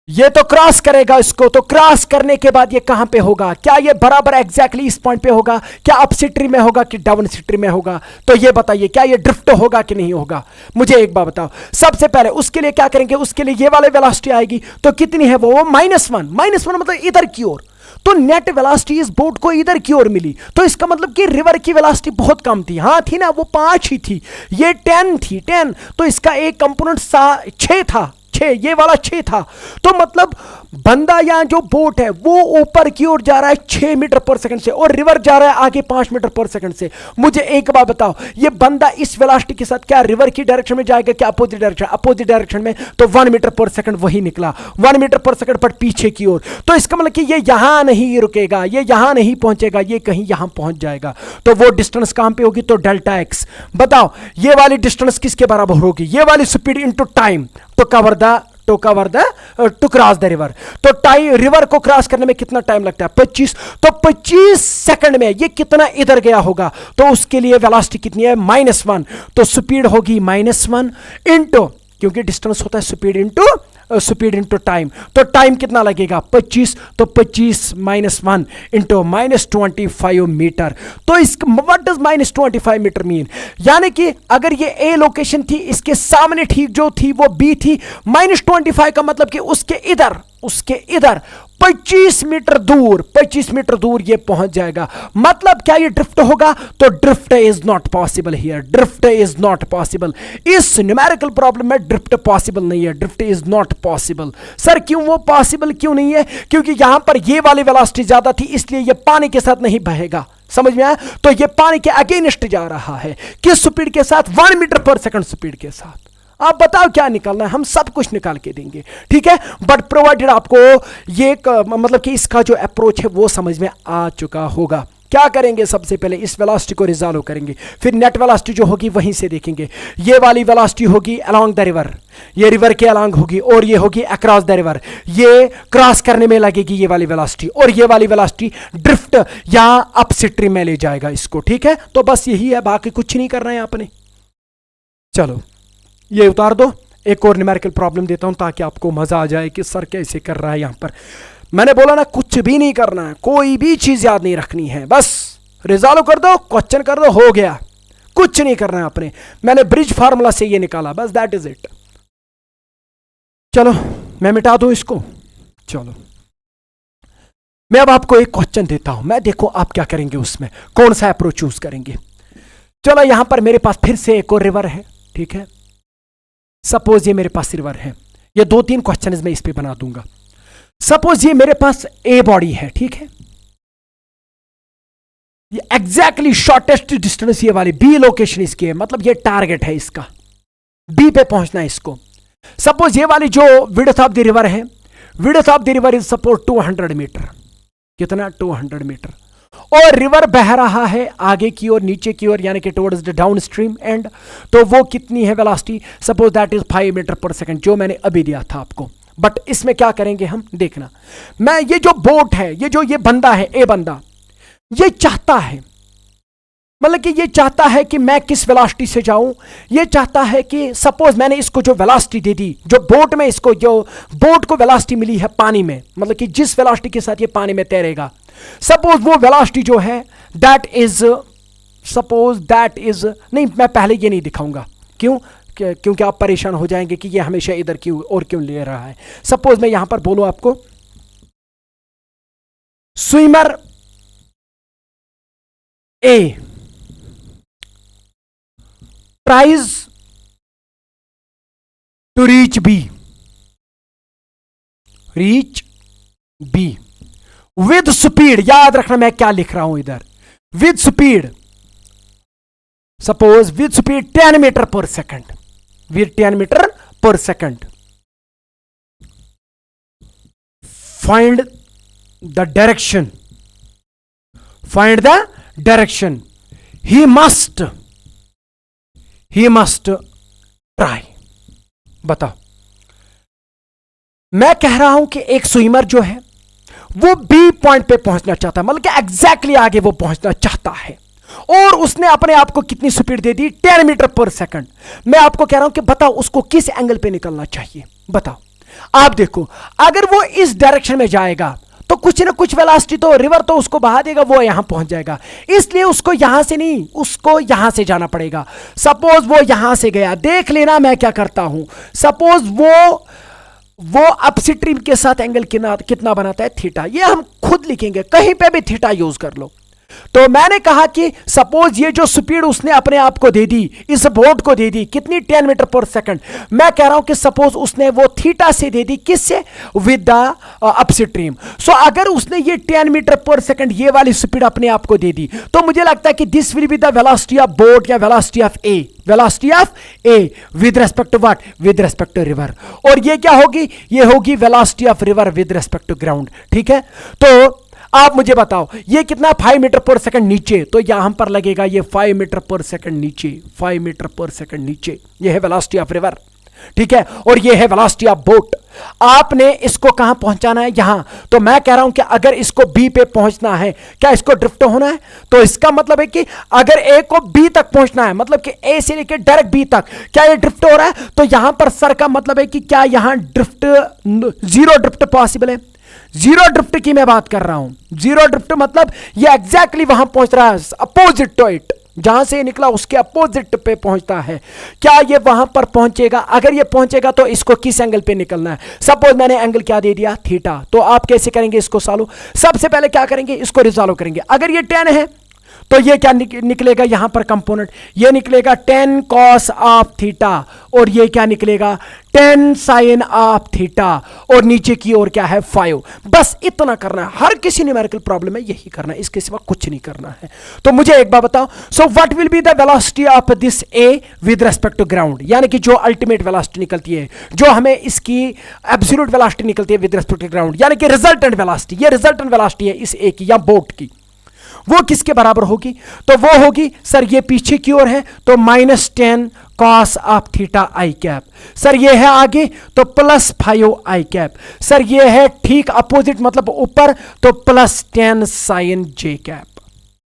ये तो क्रॉस करेगा इसको, तो क्रॉस करने के बाद ये कहां पे होगा, क्या ये बराबर एग्जैक्टली इस पॉइंट पे होगा, क्या अप स्ट्रीम में होगा कि डाउन स्ट्रीम में होगा, तो ये बताइए क्या ये ड्रिफ्ट होगा कि नहीं होगा। मुझे एक बात बताओ, सबसे पहले उसके लिए क्या करेंगे, उसके लिए ये वाले वेलोसिटी आएगी, तो कितनी है वो -1 मतलब इधर की ओर। तो नेट वेलोसिटी इस बोट को इधर की ओर मिली, तो इसका मतलब कि रिवर की वेलोसिटी बहुत कम थी। हाँ थी ना, वो 5 ही थी, ये 10 थी, 10, तो इसका एक कंपोनेंट 6 था, 6, ये वाला 6 था। तो मतलब बंदा या जो बोट है वो ऊपर की ओर जा रहा है 6 मीटर पर सेकंड से, और रिवर जा रहा है आगे 5 मीटर पर सेकंड से। मुझे एक बात बताओ, ये बंदा इस वेलोसिटी के साथ क्या रिवर की डायरेक्शन में जाएगा, क्या अपोजिट डायरेक्शन? अपोजिट डायरेक्शन में, तो 1 मीटर पर सेकंड वही निकला, 1 मीटर पर सेकंड पर पीछे की ओर। तो इसका मतलब कि ये यहां नहीं रुकेगा, ये यहां नहीं पहुंचेगा, ये कहीं यहां पहुंच जाएगा। तो वो डिस्टेंस कहां पे होगी, तो डेल्टा एक्स। बताओ ये वाली डिस्टेंस किसके बराबर होगी, ये वाली speed into time to cross the river. तो टाइम, रिवर को क्रॉस करने में कितना टाइम लगता है, 25। तो 25 सेकंड में ये कितना इधर गया होगा, तो उसके लिए वेलोसिटी कितनी है, -1। तो स्पीड होगी -1 इंटू, क्योंकि डिस्टेंस होता है स्पीड इंटू टाइम। तो टाइम कितना लगेगा, 25, तो 25 -1 इंटू -25 मीटर। तो व्हाट डज -25 मीटर मीन, यानी कि अगर ये ए लोकेशन थी, इसके सामने ठीक जो थी वो बी थी, -25 का मतलब कि उसके इधर उसके इधर 25 मीटर दूर ये पहुंच जाएगा। मतलब क्या ये ड्रिफ्ट होगा? तो drift is not possible here, drift is not possible. इस न्यूमेरिकल प्रॉब्लम में ड्रिफ्ट पॉसिबल नहीं है, drift is not possible. Sir क्यों वो पॉसिबल क्यों नहीं है? क्योंकि यहां पर ये वाली वेलोसिटी ज्यादा थी, इसलिए ये पानी के साथ नहीं बहेगा। समझ में आया? तो ये पानी के अगेंस्ट जा रहा है। किस स्पीड के साथ? 1 मीटर पर सेकंड स्पीड के साथ। आप बताओ क्या निकालना है, हम सब कुछ निकाल के देंगे, ठीक है। बट प्रोवाइडेड आपको ये मतलब कि इसका जो अप्रोच है वो समझ में आ चुका होगा। क्या करेंगे? सबसे पहले इस वेलोसिटी को रिजॉल्व करेंगे, फिर नेट वेलोसिटी जो होगी वहीं से देखेंगे। ये वाली वेलोसिटी होगी अलोंग द रिवर, ये रिवर के अलोंग होगी, और ये होगी अक्रॉस द रिवर। ये क्रॉस करने में लगेगी ये वाली वेलोसिटी, और ये वाली वेलोसिटी ड्रिफ्ट या अपस्ट्रीम में ले जाएगा इसको, ठीक है। तो बस यही है, बाकी कुछ नहीं करना है आपने। चलो ये उतार दो, एक और न्यूमेरिकल प्रॉब्लम देता हूं ताकि आपको मजा आ जाए कि सर कैसे कर रहा है। यहां पर मैंने बोला ना, कुछ भी नहीं करना है, कोई भी चीज याद नहीं रखनी है, बस रिजॉल्व कर दो, क्वेश्चन कर दो, हो गया। कुछ नहीं करना है आपने। मैंने ब्रिज फार्मूला से ये निकाला, बस दैट इज इट। चलो मैं मिटा दूं इसको। चलो मैं अब आपको एक क्वेश्चन देता हूं, मैं देखो आप क्या करेंगे, उसमें कौन सा अप्रोच चूज करेंगे। चलो यहां पर मेरे पास फिर से एक और रिवर है, ठीक है। सपोज ये मेरे पास रिवर है, ये 2-3 क्वेश्चन मैं इस पे बना दूंगा। सपोज ये मेरे पास ए बॉडी है, ठीक है। ये एग्जैक्टली शॉर्टेस्ट डिस्टेंस ये वाली बी लोकेशन इसकी है, मतलब ये टारगेट है इसका, बी पे पहुंचना है इसको। सपोज ये वाली जो विड्थ ऑफ द रिवर है, width of the river is suppose 200 meter. कितना? 200 मीटर। और रिवर बह रहा है आगे की ओर, नीचे की ओर, यानी कि towards the downstream end. तो वो कितनी है velocity? Suppose that is 5 metre per second, जो मैंने अभी दिया था आपको। बट इसमें क्या करेंगे हम, देखना। मैं ये जो बोट है, ये जो ये बंदा है, ए बंदा, ये चाहता है, मतलब कि ये चाहता है कि मैं किस वेलोसिटी से जाऊं। ये चाहता है कि सपोज मैंने इसको जो वेलोसिटी दे दी, जो बोट में इसको, जो बोट को वेलोसिटी मिली है पानी में, मतलब कि जिस वेलोसिटी के साथ ये पानी में तैरेगा, सपोज वो वेलोसिटी जो है that is, suppose that is, नहीं मैं पहले ये नहीं दिखाऊंगा, क्यों? क्योंकि आप परेशान हो जाएंगे कि ये हमेशा इधर क्यों और क्यों ले रहा है। सपोज मैं यहां पर बोलूं आपको, swimmer A tries to reach B with speed। याद रखना मैं क्या लिख रहा हूं इधर, with speed, suppose with speed 10 metre per second, with 10 metre per second. find the direction he must try। बताओ, मैं कह रहा हूं कि एक स्विमर जो है वो बी पॉइंट पे पहुंचना चाहता है, मतलब कि एग्जैक्टली आगे वो पहुंचना चाहता है, और उसने अपने आप को कितनी स्पीड दे दी? 10 मीटर पर सेकंड। मैं आपको कह रहा हूं कि बताओ उसको किस एंगल पे निकलना चाहिए, बताओ। आप देखो, अगर वो इस डायरेक्शन में जाएगा तो कुछ ना कुछ वेलोसिटी तो रिवर तो उसको बहा देगा, वो यहां पहुंच जाएगा। इसलिए उसको यहां से नहीं, उसको यहां से जाना पड़ेगा। सपोज वो यहां से गया, देख लेना मैं क्या करता हूं। सपोज वो अपस्ट्रीम के साथ एंगल कितना बनाता है? थीटा। ये हम खुद लिखेंगे, कहीं पे भी थीटा यूज कर लो। तो मैंने कहा कि सपोज ये जो स्पीड उसने अपने आप को दे दी, इस बोट को दे दी, कितनी? 10 मीटर पर सेकंड। मैं कह रहा हूं कि सपोज उसने वो थीटा से दे दी, किससे? With the upstream. सो अगर उसने ये 10 मीटर पर सेकंड ये वाली स्पीड अपने आप को दे दी, तो मुझे लगता है कि this will be the velocity of boat या velocity of A, velocity of A with respect to what? With respect to river. और ये क्या होगी? ये होगी velocity of river with respect to ground, ठीक है। तो आप मुझे बताओ ये कितना? 5 मीटर पर सेकंड नीचे, तो यहां पर लगेगा ये 5 मीटर पर सेकंड नीचे, 5 मीटर पर सेकंड नीचे। ये है वेलोसिटी ऑफ रिवर, ठीक है, और ये है वेलोसिटी ऑफ बोट। आपने इसको कहां पहुंचाना है? यहां। तो मैं कह रहा हूं कि अगर इसको बी पे पहुंचना है, क्या इसको ड्रिफ्ट होना है? तो इसका मतलब है कि अगर ए को बी तक पहुंचना है, मतलब कि ए से लेकर डायरेक्ट बी तक, क्या ये ड्रिफ्ट हो रहा है? तो यहां पर सर का मतलब है कि क्या यहां ड्रिफ्ट, जीरो ड्रिफ्ट पॉसिबल है? जीरो ड्रिफ्ट की मैं बात कर रहा हूं। जीरो ड्रिफ्ट मतलब ये एग्जैक्टली वहां पहुंच रहा है, अपोजिट टू इट, जहां से निकला उसके अपोजिट पे पहुंचता है, क्या ये वहां पर पहुंचेगा? अगर ये पहुंचेगा तो इसको किस एंगल पे निकलना है? सपोज मैंने एंगल क्या दे दिया, थीटा। तो आप कैसे करेंगे इसको सॉल्व? सबसे पहले क्या करेंगे, इसको रिजॉल्व करेंगे। अगर ये 10 है तो ये क्या निकलेगा यहां पर कंपोनेंट, ये निकलेगा 10 cos ऑफ थीटा, और ये क्या निकलेगा 10 sin ऑफ थीटा, और नीचे की ओर क्या है 5। बस इतना करना है, हर किसी न्यूमेरिकल प्रॉब्लम में यही करना है, इसके सिवा कुछ नहीं करना है। तो मुझे एक बात बताओ, so what will be the velocity of this A with respect to ground, यानी कि जो अल्टीमेट वेलोसिटी निकलती है, जो हमें इसकी एब्सोल्यूट वेलोसिटी निकलती है विद रेस्पेक्ट टू ग्राउंड, यानी कि रिजल्टेंट वेलोसिटी, ये रिजल्टेंट वेलोसिटी है इस ए की या बोट की, वो किसके बराबर होगी? तो वो होगी सर, ये पीछे की ओर है तो -10 cos of theta I cap, sir ये है आगे तो +5 आई कैप, सर ये है ठीक अपोजिट मतलब ऊपर तो +10 sin j cap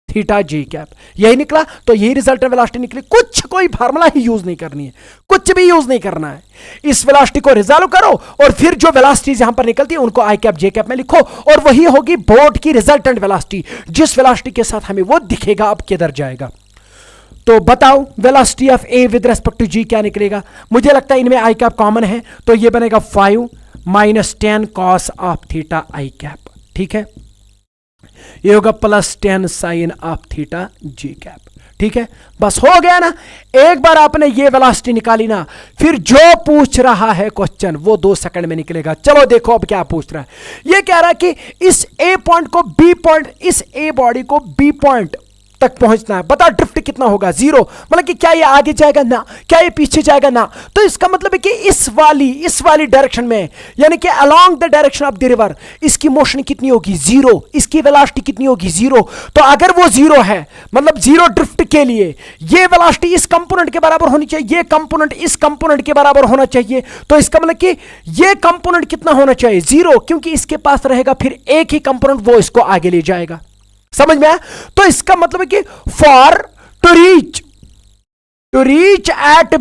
theta j cap. यही निकला, तो यही रिजल्टेंट वेलोसिटी निकली। कुछ कोई फार्मूला ही यूज नहीं करनी है, कुछ भी यूज नहीं करना है, इस वेलोसिटी को रिजॉल्व करो और फिर जो वेलोसिटीज यहां पर निकलती है उनको आई कैप जे कैप में लिखो, और वही होगी बोर्ड की रिजल्टेंट वेलोसिटी, जिस वेलोसिटी के साथ हमें वो दिखेगा अब किधर जाएगा। तो बताओ velocity of A with respect to G क्या निकलेगा? मुझे लगता है इनमें आई कैप कॉमन है, तो ये बनेगा 5 - 10 cos of theta I cap, ठीक है, ये होगा +10 sin of theta j cap, ठीक है। बस हो गया ना, एक बार आपने ये वेलोसिटी निकाली ना, फिर जो पूछ रहा है क्वेश्चन वो 2 सेकंड में निकलेगा। चलो देखो अब क्या पूछ रहा है, ये कह रहा है कि इस ए पॉइंट को बी पॉइंट, इस ए बॉडी को बी पॉइंट तक पहुंचना है, बता ड्रिफ्ट कितना होगा? 0, मतलब कि क्या ये आगे जाएगा? ना। क्या ये पीछे जाएगा? ना। तो इसका मतलब है कि इस वाली डायरेक्शन में, यानी कि along the direction of the river, इसकी मोशन कितनी होगी? 0। इसकी वेलोसिटी कितनी होगी? 0। तो अगर वो 0 है, मतलब 0 ड्रिफ्ट के लिए ये वेलोसिटी इस कंपोनेंट के बराबर होनी चाहिए, ये कंपोनेंट इस कंपोनेंट के बराबर होना चाहिए। तो इसका मतलब कि ये कंपोनेंट कितना होना चाहिए? 0, क्योंकि इसके पास रहेगा फिर एक ही कंपोनेंट, वो इसको आगे ले जाएगा। समझ में आया? तो इसका मतलब है कि for to reach at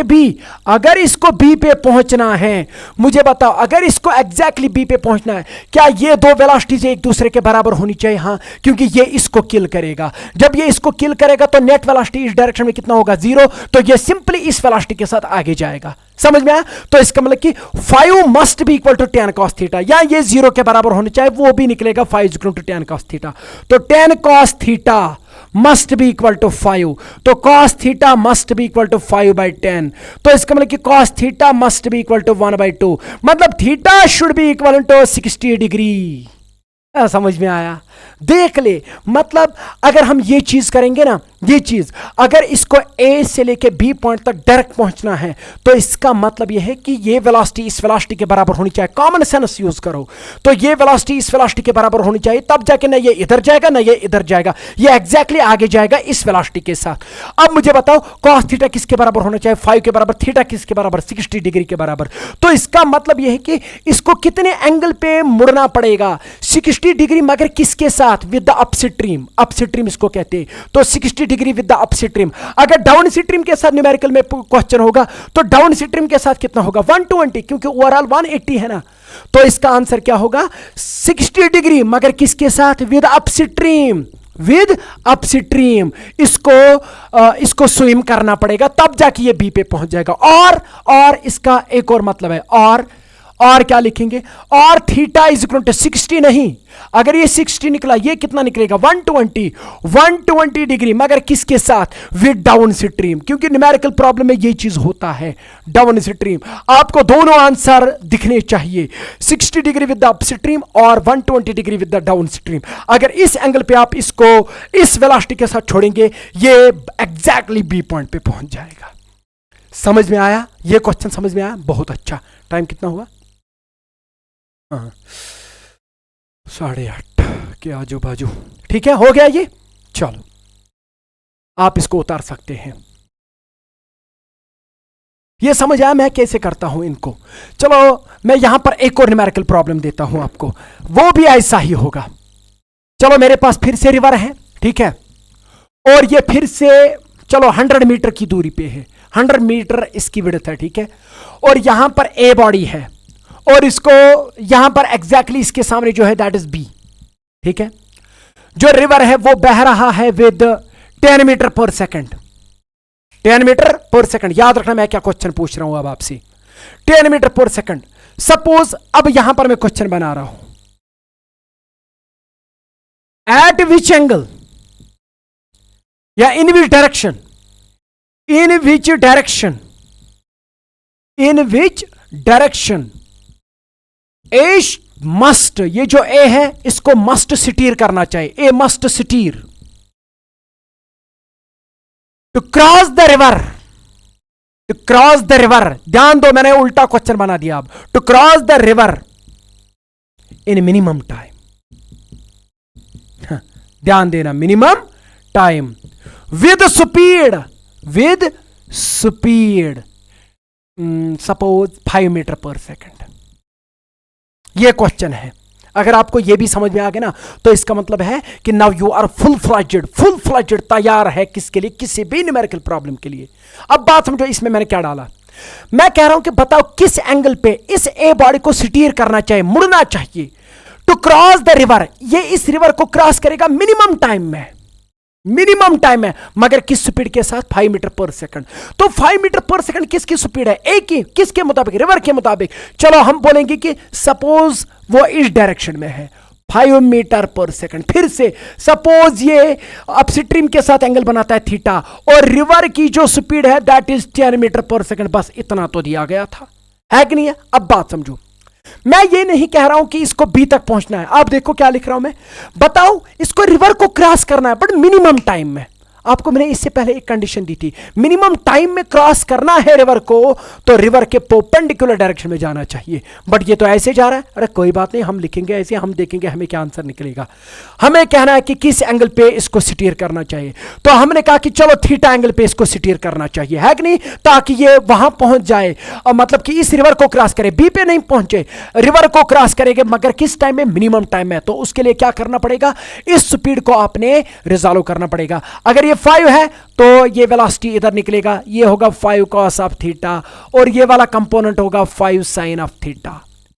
B, अगर इसको बी पे पहुंचना है, मुझे बताओ अगर इसको एग्जैक्टली बी पे पहुंचना है, क्या ये दो वेलोसिटीज एक दूसरे के बराबर होनी चाहिए? हाँ, क्योंकि ये इसको किल करेगा। जब ये इसको किल करेगा तो नेट वेलोसिटी इस डायरेक्शन में कितना होगा? 0। तो ये सिंपली इस वेलोसिटी के साथ आगे जाएगा। समझ में आया? तो इसका मतलब कि 5 must be equal to 10 cos theta, या ये 0 के बराबर होने चाहिए, वो भी निकलेगा 5 इक्वल टू 10 cos थीटा। तो 10 cos theta must be equal to 5, तो cos theta must be equal to 5/10। तो इसका मतलब कि cos theta must be equal to 1/2, मतलब theta should be equal to 60 degree. समझ में आया? देख ले, मतलब अगर हम ये चीज करेंगे ना, ये चीज अगर इसको ए से लेके बी पॉइंट तक डायरेक्ट पहुंचना है, तो इसका मतलब यह है कि ये वेलोसिटी इस वेलोसिटी के बराबर होनी चाहिए। कॉमन सेंस यूज करो, तो ये वेलोसिटी इस वेलोसिटी के बराबर होनी चाहिए, तब जाके ना ये इधर जाएगा ना ये इधर जाएगा, ये एग्जैक्टली आगे जाएगा इस वेलोसिटी के साथ। अब मुझे बताओ cos थीटा किसके बराबर होना चाहिए? 5 के बराबर। थीटा किसके बराबर? 60 डिग्री के बराबर। तो इसका मतलब यह है कि इसको कितने एंगल पे मुड़ना पड़ेगा? 60 डिग्री, मगर किसके साथ? With the upstream. अपस्ट्रीम इसको कहते हैं, तो 60 डिग्री विद द अपस्ट्रीम। अगर डाउन स्ट्रीम के साथ न्यूमेरिकल में क्वेश्चन होगा तो डाउन स्ट्रीम के साथ कितना होगा? 120, क्योंकि ओवरऑल 180 है ना। तो इसका आंसर क्या होगा? 60 डिग्री, मगर किसके साथ? With upstream. विद अपस्ट्रीम इसको स्विम करना पड़ेगा, तब जाके ये बी पे पहुंच जाएगा। और इसका एक और मतलब है, और क्या लिखेंगे? और थीटा इज इक्वल टू 60 नहीं, अगर ये 60 निकला, ये कितना निकलेगा? 120 डिग्री, मगर किसके साथ? विद डाउन स्ट्रीम, क्योंकि न्यूमेरिकल प्रॉब्लम में ये चीज होता है, डाउन स्ट्रीम। आपको दोनों आंसर दिखने चाहिए, 60 degree with the up stream और 120 degree with the down stream. अगर इस एंगल पे आप इसको इस वेलोसिटी के साथ छोड़ेंगे, ये एग्जैक्टली बी पॉइंट पे पहुंच जाएगा। समझ में आया? ये क्वेश्चन समझ में आया? बहुत अच्छा। टाइम कितना हुआ? 8:30 के आजू बाजू। ठीक है, हो गया ये। चलो आप इसको उतार सकते हैं। ये समझ आया मैं कैसे करता हूं इनको? चलो मैं यहां पर एक और न्यूमेरिकल प्रॉब्लम देता हूं आपको, वो भी ऐसा ही होगा। चलो मेरे पास फिर से रिवर है, ठीक है, और ये फिर से चलो 100 मीटर की दूरी पे है, 100 मीटर इसकी विड्थ है, ठीक है, और यहां पर ए बॉडी है और इसको यहां पर एग्जैक्टली इसके सामने जो है दैट इज बी, ठीक है। जो रिवर है वो बह रहा है with 10 metre per second, 10 metre per second. याद रखना मैं क्या क्वेश्चन पूछ रहा हूं अब आपसे, 10 मीटर पर सेकंड। सपोज अब यहां पर मैं क्वेश्चन बना रहा हूं, एट विच एंगल या in which direction, in which direction, in which direction A must, ये जो ए है इसको मस्ट स्टीयर करना चाहिए, A must steer to cross the river, to cross the river. ध्यान दो मैंने उल्टा क्वेश्चन बना दिया अब, to cross the river in minimum time. ध्यान देना, minimum time with speed, with speed suppose 5 metre per second. यह क्वेश्चन है। अगर आपको यह भी समझ में आ गया ना, तो इसका मतलब है कि now you are full fledged तैयार है किसके लिए, किसी भी न्यूमेरिकल प्रॉब्लम के लिए। अब बात समझो, इसमें मैंने क्या डाला। मैं कह रहा हूं कि बताओ किस एंगल पे इस ए बॉडी को स्टीयर करना चाहिए, मुड़ना चाहिए टू क्रॉस द रिवर। ये इस रिवर को क्रॉस करेगा मिनिमम टाइम में, मिनिमम टाइम है, मगर किस स्पीड के साथ, 5 मीटर पर सेकंड। तो 5 मीटर पर सेकंड किसकी स्पीड है, ए की, किसके मुताबिक, रिवर के मुताबिक। चलो हम बोलेंगे कि सपोज वो इस डायरेक्शन में है, 5 मीटर पर सेकंड। फिर से सपोज ये अपस्ट्रीम के साथ एंगल बनाता है थीटा, और रिवर की जो स्पीड है that is 10 metre per second. बस इतना तो दिया गया था, है कि नहीं है। अब बात समझो, मैं ये नहीं कह रहा हूं कि इसको बी तक पहुंचना है। आप देखो क्या लिख रहा हूं मैं, बताओ इसको रिवर को क्रॉस करना है बट मिनिमम टाइम में। आपको मैंने इससे पहले एक कंडीशन दी थी, मिनिमम टाइम में क्रॉस करना है रिवर को, तो रिवर के परपेंडिकुलर डायरेक्शन में जाना चाहिए। बट ये तो ऐसे जा रहा है। अरे कोई बात नहीं, हम लिखेंगे ऐसे, हम देखेंगे हमें क्या आंसर निकलेगा। हमें कहना है कि किस एंगल पे इसको स्टीयर करना चाहिए। तो हमने कहा कि चलो थीटा एंगल पे इसको स्टीयर करना चाहिए, है कि नहीं, ताकि ये वहां पहुंच जाए, और मतलब कि इस रिवर को क्रॉस करे, बी पे नहीं पहुंचे, रिवर को क्रॉस करेंगे मगर किस टाइम में, मिनिमम टाइम में। तो उसके लिए क्या करना पड़ेगा, इस स्पीड को आपने रिजॉल्व करना पड़ेगा। अगर 5 है तो ये वेलोसिटी इधर निकलेगा, ये होगा 5 cos ऑफ थीटा, और ये वाला कंपोनेंट होगा 5 sin ऑफ थीटा।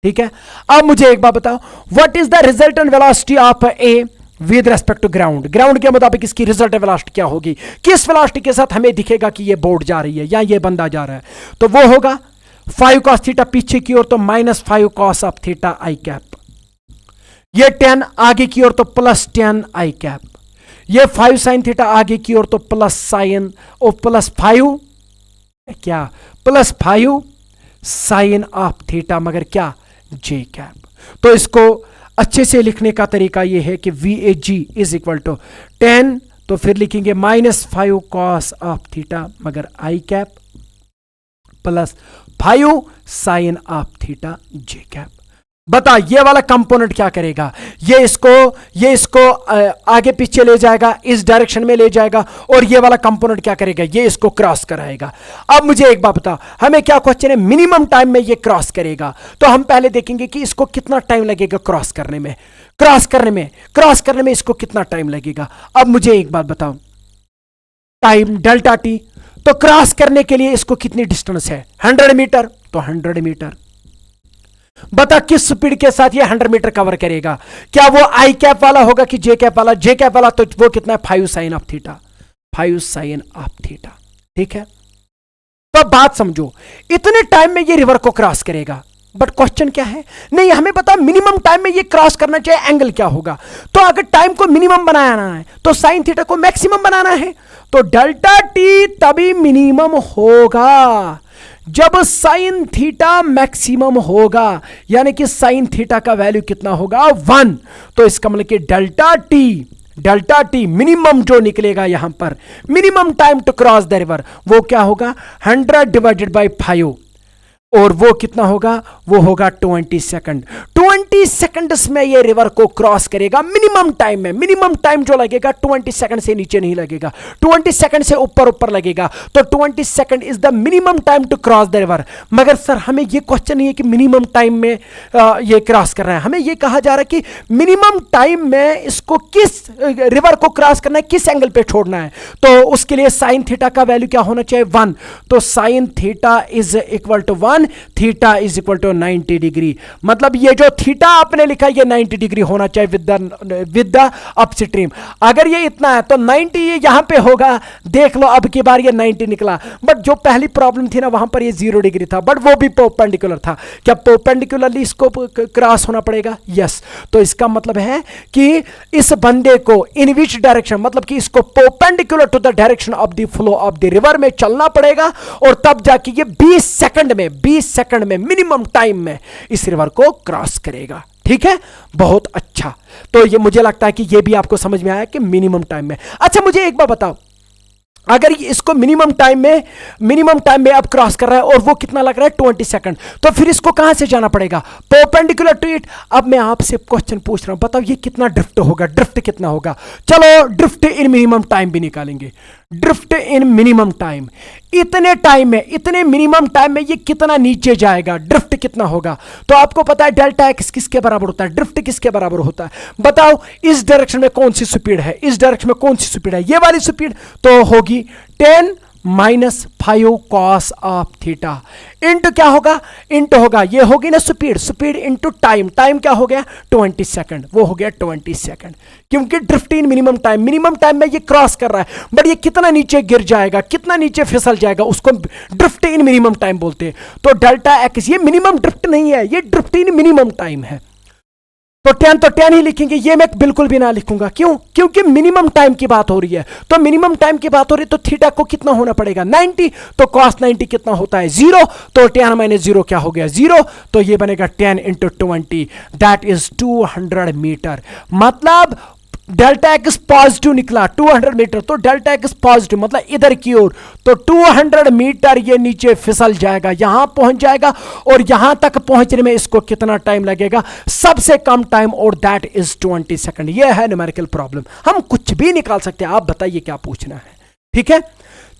ठीक है। अब मुझे एक बात बताओ, what is the resultant velocity of A with respect to ground. Ground के मुताबिक इसकी रिजल्टेंट वेलोसिटी क्या होगी, किस वेलोसिटी के साथ हमें दिखेगा कि ये बोट जा रही है या ये बंदा जा रहा है। तो वो होगा 5 cos थीटा पीछे की ओर तो -5 cos of theta I cap, ये 10 आगे की ओर तो +10 आई कैप, ये 5 sin थीटा आगे की ओर तो +sin और +5 क्या, +5 sin ऑफ थीटा, मगर क्या, जे कैप। तो इसको अच्छे से लिखने का तरीका यह है कि VAG इज इक्वल टू 10, तो फिर लिखेंगे -5 cos ऑफ थीटा मगर आई कैप +5 sin ऑफ थीटा जे कैप। बता ये वाला कंपोनेंट क्या करेगा, ये इसको आगे पीछे ले जाएगा, इस डायरेक्शन में ले जाएगा, और ये वाला कंपोनेंट क्या करेगा, ये इसको क्रॉस कराएगा। अब मुझे एक बात बता, हमें क्या क्वेश्चन है, मिनिमम टाइम में ये क्रॉस करेगा। तो हम पहले देखेंगे कि इसको कितना टाइम लगेगा क्रॉस करने में इसको कितना टाइम लगेगा। अब मुझे एक बात बताओ, टाइम डेल्टा टी, तो क्रॉस करने के लिए इसको कितनी डिस्टेंस है, 100 मीटर, तो 100 मीटर। बता किस स्पीड के साथ ये 100 मीटर कवर करेगा, क्या वो आई कैप वाला होगा कि जे कैप वाला, जे कैप वाला, तो वो कितना है, 5 sin of theta, 5 sin of theta. ठीक है। तो बात समझो, इतने टाइम में ये रिवर को क्रॉस करेगा, बट क्वेश्चन क्या है, नहीं हमें पता मिनिमम टाइम में ये क्रॉस करना चाहिए, एंगल क्या होगा। तो अगर टाइम को मिनिमम बनाना है तो साइन थीटा को मैक्सिमम बनाना है, तो डेल्टा टी तभी मिनिमम होगा जब साइन थीटा मैक्सिमम होगा, यानी कि साइन थीटा का वैल्यू कितना होगा, 1। तो इसका मतलब कि डेल्टा टी मिनिमम जो निकलेगा यहां पर, minimum time to cross the river, वो क्या होगा, 100 डिवाइडेड बाई 5, और वो कितना होगा, वो होगा 20 सेकंड। 20 सेकंड्स में ये रिवर को क्रॉस करेगा मिनिमम टाइम में। मिनिमम टाइम जो लगेगा 20 सेकंड से नीचे नहीं लगेगा, 20 सेकंड से ऊपर लगेगा। तो 20 second is the minimum time to cross the river. मगर सर हमें ये क्वेश्चन नहीं है कि मिनिमम टाइम में ये क्रॉस कर रहा है, हमें ये कहा जा रहा है कि मिनिमम टाइम में इसको किस रिवर को क्रॉस करना है, किस एंगल पे छोड़ना है। तो उसके लिए साइन थीटा का वैल्यू क्या होना चाहिए, 1। तो sine theta is equal to 1, theta is equal to 90 degree, मतलब ये जो थीटा आपने लिखा ये 90 डिग्री होना चाहिए विद द अपस्ट्रीम। अगर ये इतना है तो 90 ये यहां पे होगा, देख लो अब की बार ये 90 निकला, बट जो पहली प्रॉब्लम थी ना वहां पर ये 0 डिग्री था, बट वो भी परपेंडिकुलर था। क्या परपेंडिकुलरली इसको क्रॉस होना पड़ेगा? यस। तो इसका मतलब है कि इस बंदे को इन विच डायरेक्शन, मतलब कि इसको perpendicular to the direction of the flow of the river में चलना पड़ेगा, और तब जाके ये 20 सेकंड में मिनिमम टाइम में इस रिवर को क्रॉस करेगा। ठीक है, बहुत अच्छा। तो ये मुझे लगता है कि ये भी आपको समझ में आया कि मिनिमम टाइम में। अच्छा मुझे एक बात बताओ, अगर इसको मिनिमम टाइम में अब क्रॉस कर रहा है और वो कितना लग रहा है 20 सेकंड, तो फिर इसको कहां से जाना पड़ेगा? Perpendicular to it. अब मैं आपसे क्वेश्चन पूछ रहा हूं, बताओ ये कितना ड्रिफ्ट होगा? ड्रिफ्ट कितना होगा? चलो ड्रिफ्ट इन मिनिमम टाइम भी निकालेंगे। ड्रिफ्ट इन मिनिमम टाइम, इतने मिनिमम टाइम में ये कितना नीचे जाएगा? ड्रिफ्ट कितना होगा? तो आपको पता है डेल्टा एक्स किसके बराबर होता है? ड्रिफ्ट किसके बराबर होता है? बताओ इस डायरेक्शन में कौन सी स्पीड है, इस डायरेक्शन में कौन सी स्पीड है? ये वाली स्पीड तो होगी 10 minus 5 cos of theta into क्या होगा? इंटू होगा, ये होगी ना स्पीड इंटू टाइम क्या हो गया? 20 सेकंड, वो हो गया 20 सेकंड। क्योंकि ड्रिफ्ट इन मिनिमम टाइम में ये क्रॉस कर रहा है, बट ये कितना नीचे गिर जाएगा, कितना नीचे फिसल जाएगा, उसको ड्रिफ्ट इन मिनिमम टाइम बोलते हैं। तो डेल्टा एक्स ये मिनिमम ड्रिफ्ट नहीं है, ये ड्रिफ्ट इन मिनिमम टाइम है। तो 10 ही लिखेंगे, ये मैं बिल्कुल भी ना लिखूंगा। क्यों? क्योंकि मिनिमम टाइम की बात हो रही है। तो मिनिमम टाइम की बात हो रही है तो थीटा को कितना होना पड़ेगा? 90। तो cos 90 कितना होता है? 0। तो 10 माइनस 0 क्या हो गया? 0। तो ये बनेगा 10 इंटू 20, दैट इज 200 मीटर। मतलब डेल्टा एक्स पॉजिटिव निकला, 200 मीटर। तो डेल्टा एक्स पॉजिटिव मतलब इधर की ओर, तो 200 मीटर ये नीचे फिसल जाएगा, यहां पहुंच जाएगा, और यहां तक पहुंचने में इसको कितना टाइम लगेगा? सबसे कम टाइम, और दैट इज 20 सेकंड। ये है न्यूमेरिकल प्रॉब्लम, हम कुछ भी निकाल सकते हैं। आप बताइए क्या पूछना है। ठीक है,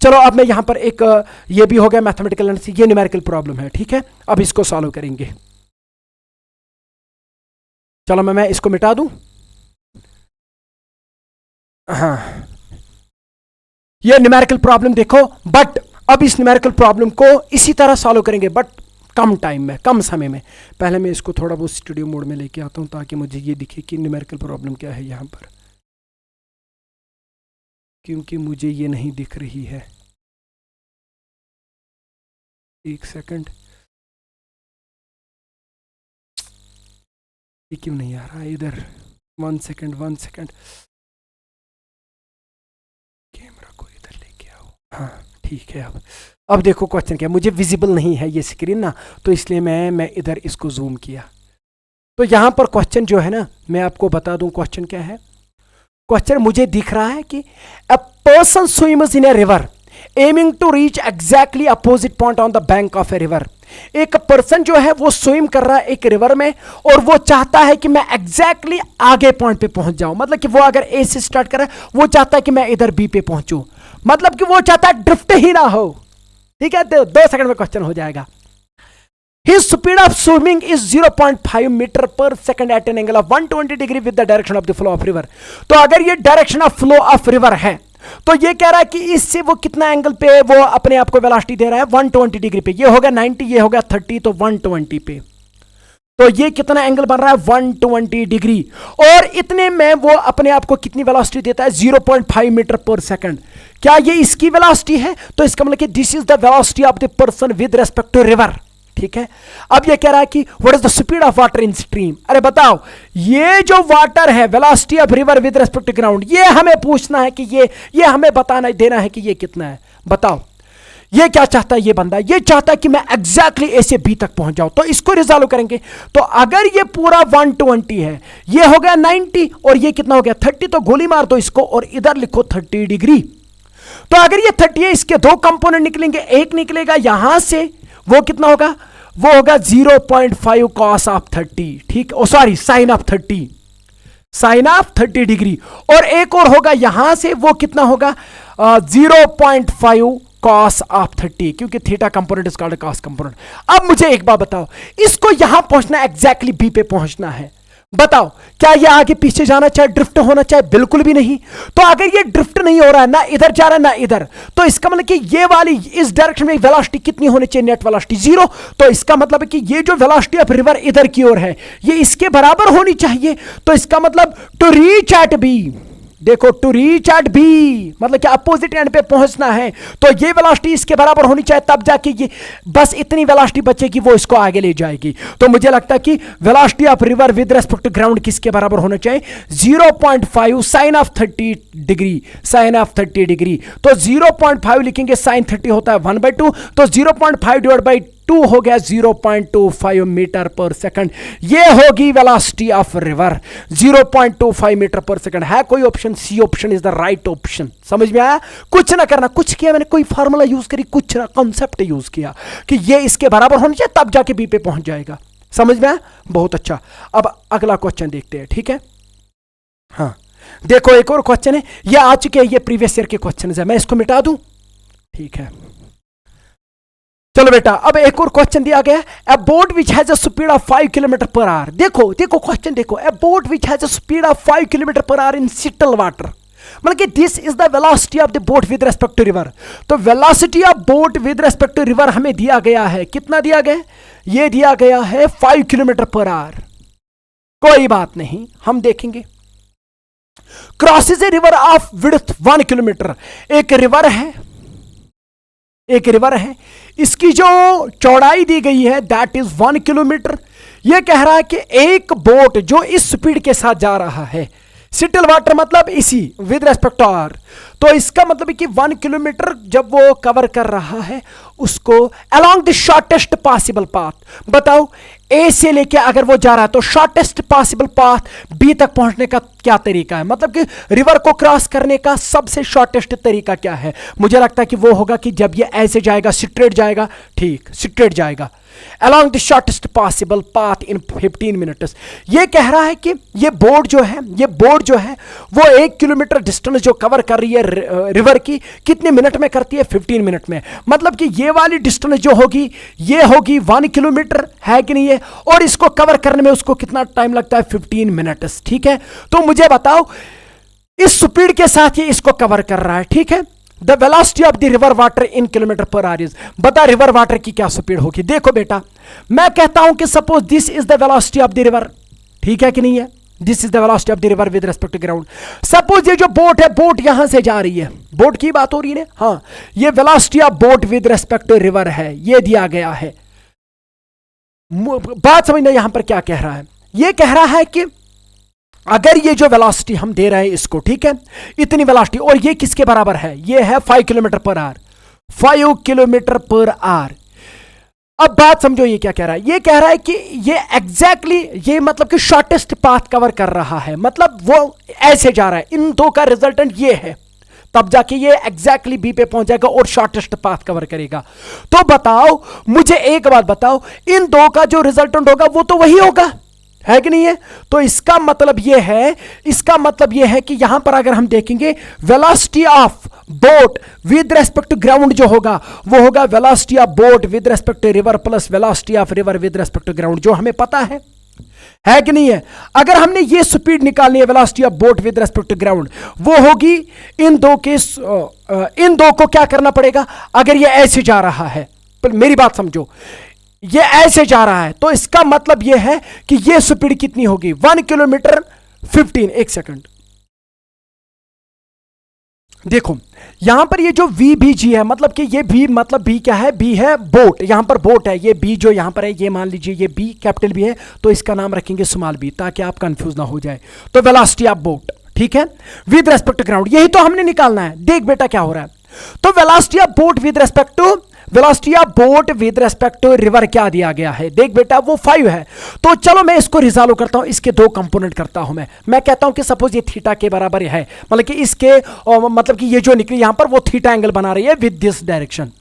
चलो अब मैं यहां पर एक ये भी हो गया मैथमेटिकल एनालिसिस, ये न्यूमेरिकल प्रॉब्लम है। ठीक है, अब इसको सॉल्व करेंगे। चलो मैं इसको मिटा दूं। हाँ, ये न्यूमेरिकल प्रॉब्लम देखो, बट अब इस न्यूमेरिकल प्रॉब्लम को इसी तरह सॉल्व करेंगे, बट कम टाइम में, कम समय में। पहले मैं इसको थोड़ा बहुत स्टूडियो मोड में लेके आता हूं ताकि मुझे ये दिखे कि न्यूमेरिकल प्रॉब्लम क्या है यहां पर, क्योंकि मुझे ये नहीं दिख रही है। एक सेकंड, ये क्यों नहीं आ रहा है इधर? 1 सेकंड, कैमरा को इधर लेके आओ। हाँ ठीक है, अब देखो क्वेश्चन क्या, मुझे विजिबल नहीं है ये स्क्रीन ना, तो इसलिए मैं इधर इसको जूम किया। तो यहां पर क्वेश्चन जो है ना, मैं आपको बता दूं क्वेश्चन क्या है। क्वेश्चन मुझे दिख रहा है कि a person swims in a river aiming to reach exactly opposite point on the bank of a river. एक पर्सन जो है वो स्विम कर रहा है एक रिवर में, और वो चाहता है कि मैं एग्जैक्टली आगे पॉइंट पे पहुंच जाऊं। मतलब कि वो अगर ए से स्टार्ट कर रहा है, वो चाहता है कि मैं इधर बी पे पहुंचूं, मतलब कि वो चाहता है ड्रिफ्ट ही ना हो। ठीक है, 2 सेकंड में क्वेश्चन हो जाएगा। His speed of swimming is 0.5 metre per second at an angle of 120 degree with the direction of the flow of river. तो अगर ये direction of flow of river है, तो ये कह रहा है कि इससे वो कितना एंगल पे वो अपने आप को वेलोसिटी दे रहा है? 120 डिग्री पे। ये होगा 90, ये होगा 30, तो 120 पे। तो ये कितना एंगल बन रहा है? 120 डिग्री। और इतने में वो अपने आप को कितनी वेलोसिटी देता है? 0.5 मीटर पर सेकंड। क्या ये इसकी वेलोसिटी है? तो इसका मतलब कि this is the velocity of the person with respect to river. ठीक है, अब ये कह रहा है कि what is the speed of water in stream. अरे बताओ, ये जो वाटर है, velocity of river with respect to ground, ये हमें पूछना है कि ये हमें बताना देना है कि ये कितना है। बताओ, ये क्या चाहता है ये बंदा? ये चाहता है कि मैं एग्जैक्टली ए से बी तक पहुंच जाऊं। तो इसको रिजॉल्व करेंगे, तो अगर ये पूरा 120 है, ये हो गया 90, और ये कितना हो गया 30, तो गोली मार दो इसको और इधर लिखो 30 डिग्री। तो अगर ये 30 है, इसके 2 कंपोनेंट निकलेंगे, एक निकलेगा यहां से, वो कितना होगा? वो होगा 0.5 cos ऑफ 30। ठीक, ओ सॉरी, साइन ऑफ 30 डिग्री। और एक और होगा यहां से, वो कितना होगा? 0.5 cos ऑफ 30, क्योंकि theta component is called cos component. अब मुझे एक बात बताओ, इसको यहां पहुंचना, एग्जैक्टली बी पे पहुंचना है, बताओ, क्या ये आगे पीछे जाना चाहे, ड्रिफ्ट होना चाहे? बिल्कुल भी नहीं। तो अगर ये ड्रिफ्ट नहीं हो रहा है, ना इधर जा रहा है ना इधर, तो इसका मतलब कि ये वाली इस डायरेक्शन में वेलोसिटी कितनी होनी चाहिए? Net velocity 0। तो इसका मतलब है कि ये जो वेलोसिटी ऑफ रिवर इधर की ओर है, ये इसके बराबर होनी चाहिए। तो इसका मतलब टू रीच एट बी, देखो टू रीच एट बी मतलब कि अपोजिट एंड पे पहुंचना है, तो ये वेलोसिटी इसके बराबर होनी चाहिए, तब जाके ये बस इतनी वेलोसिटी बचेगी, वो इसको आगे ले जाएगी। तो मुझे लगता है कि velocity of river with respect to ground किसके बराबर होना चाहिए? 0.5 sine of 30 degree, sine of 30 degree. तो 0.5 लिखेंगे, साइन 30 होता है 1/2, तो 0.5 डिवाइड बाई 2 हो गया 0.25 मीटर पर सेकंड। ये होगी velocity of river, 0.25 metre per second. है कोई option? C option is the right option. समझ में आया? कुछ ना करना, कुछ किया मैंने, कोई फार्मूला यूज करी, कुछ ना, कॉन्सेप्ट यूज किया कि ये इसके बराबर होना चाहिए, तब जाके बी पे पहुंच जाएगा। समझ में आया? बहुत अच्छा। अब अगला क्वेश्चन देखते हैं, ठीक है? हाँ देखो, एक और क्वेश्चन है, ये आ चुके हैं, ये प्रीवियस ईयर के क्वेश्चन है, मैं इसको मिटा दूं, ठीक है? चलो बेटा, अब एक और क्वेश्चन दिया गया है, a boat which has a speed of 5 kilometre per hour. देखो देखो क्वेश्चन देखो, a boat which has a speed of 5 kilometre per hour in still water, मतलब कि this is the velocity of the boat with respect to river. तो velocity of boat with respect to river हमें दिया गया है, कितना दिया गया? ये दिया गया है 5 किलोमीटर पर आवर। कोई बात नहीं, हम देखेंगे। Crosses a river of width 1 kilometre, एक रिवर है, एक रिवर है, इसकी जो चौड़ाई दी गई है दैट इज 1 किलोमीटर। यह कह रहा है कि एक बोट जो इस स्पीड के साथ जा रहा है, सिटल वाटर मतलब इसी विद रेस्पेक्ट टू आर, तो इसका मतलब है कि 1 किलोमीटर जब वो कवर कर रहा है उसको along the shortest possible path. बताओ, ए से लेके अगर वो जा रहा है तो शॉर्टेस्ट पॉसिबल पाथ बी तक पहुंचने का क्या तरीका है? मतलब कि रिवर को क्रॉस करने का सबसे शॉर्टेस्ट तरीका क्या है? मुझे लगता है कि वो होगा कि जब ये ऐसे जाएगा, स्ट्रेट जाएगा, ठीक स्ट्रेट जाएगा, along the shortest possible path in 15 minutes। ये कह रहा है कि ये बोट जो है, ये बोट जो है वो 1 किलोमीटर डिस्टेंस जो कवर कर रही है रिवर की, कितने मिनट में करती है? 15 मिनट में। मतलब कि ये वाली डिस्टेंस जो होगी ये होगी 1 किलोमीटर, है कि नहीं है? और इसको कवर करने में उसको कितना टाइम लगता है? 15 मिनट्स। ठीक है, तो मुझे बताओ इस स्पीड के साथ ये इसको कवर कर रहा है, ठीक है? The velocity of the river water in kilometre per our is, बता रिवर वाटर की क्या स्पीड होगी? देखो बेटा, मैं कहता हूं कि suppose this is the velocity of the river, ठीक है कि नहीं है? This is the velocity of the river with respect to ground. Suppose ये जो बोट है, बोट यहां से जा रही है, बोट की बात हो रही है, हाँ, ये velocity of boat with respect to river है, ये दिया गया है। बात समझना यहां पर क्या कह रहा है? ये कह रहा है कि अगर ये जो वेलोसिटी हम दे रहे हैं इसको, ठीक है, इतनी वेलोसिटी, और ये किसके बराबर है? ये है 5 kilometre per our, 5 kilometre per our. अब बात समझो ये क्या कह रहा है? ये कह रहा है कि ये एग्जैक्टली ये मतलब कि शॉर्टेस्ट पाथ कवर कर रहा है, मतलब वो ऐसे जा रहा है, इन दो का रिजल्टेंट ये है, तब जाके ये एग्जैक्टली बी पे पहुंच जाएगा और शॉर्टेस्ट पाथ कवर करेगा। तो बताओ मुझे एक बात बताओ, इन दो का जो रिजल्टेंट होगा वो तो वही होगा, है कि नहीं है? तो इसका मतलब यह है, इसका मतलब यह है कि यहां पर अगर हम देखेंगे velocity of boat with respect to ground जो होगा वो होगा velocity of boat with respect to river plus velocity of river with respect to ground, जो हमें पता है कि नहीं है? अगर हमने ये स्पीड निकालनी है velocity of boat with respect to ground, वो होगी इन दो के, इन दो को क्या करना पड़ेगा? अगर ये ऐसे जा रहा है, मेरी बात समझो, ये ऐसे जा रहा है, तो इसका मतलब यह है कि ये स्पीड कितनी होगी? 1 किलोमीटर 15। एक सेकंड देखो, यहां पर ये जो VBG है, मतलब कि ये V मतलब B क्या है? B है बोट, यहां पर बोट है, ये B जो यहां पर है, ये मान लीजिए ये B कैपिटल B है, तो इसका नाम रखेंगे स्मॉल b ताकि आप कंफ्यूज ना हो जाए। तो वेलोसिटी ऑफ बोट, ठीक है, विद रेस्पेक्ट टू ग्राउंड, यही तो हमने निकालना है। देख बेटा क्या हो रहा है, तो velocity of boat with respect to, velocity of boat with respect to river क्या दिया गया है? देख बेटा वो 5 है। तो चलो मैं इसको रिजॉल्व करता हूं, इसके दो कंपोनेंट करता हूं मैं कहता हूं कि सपोज ये थीटा के बराबर है, मतलब कि इसके मतलब कि ये जो निकली यहां पर वो थीटा एंगल बना रही है with this direction.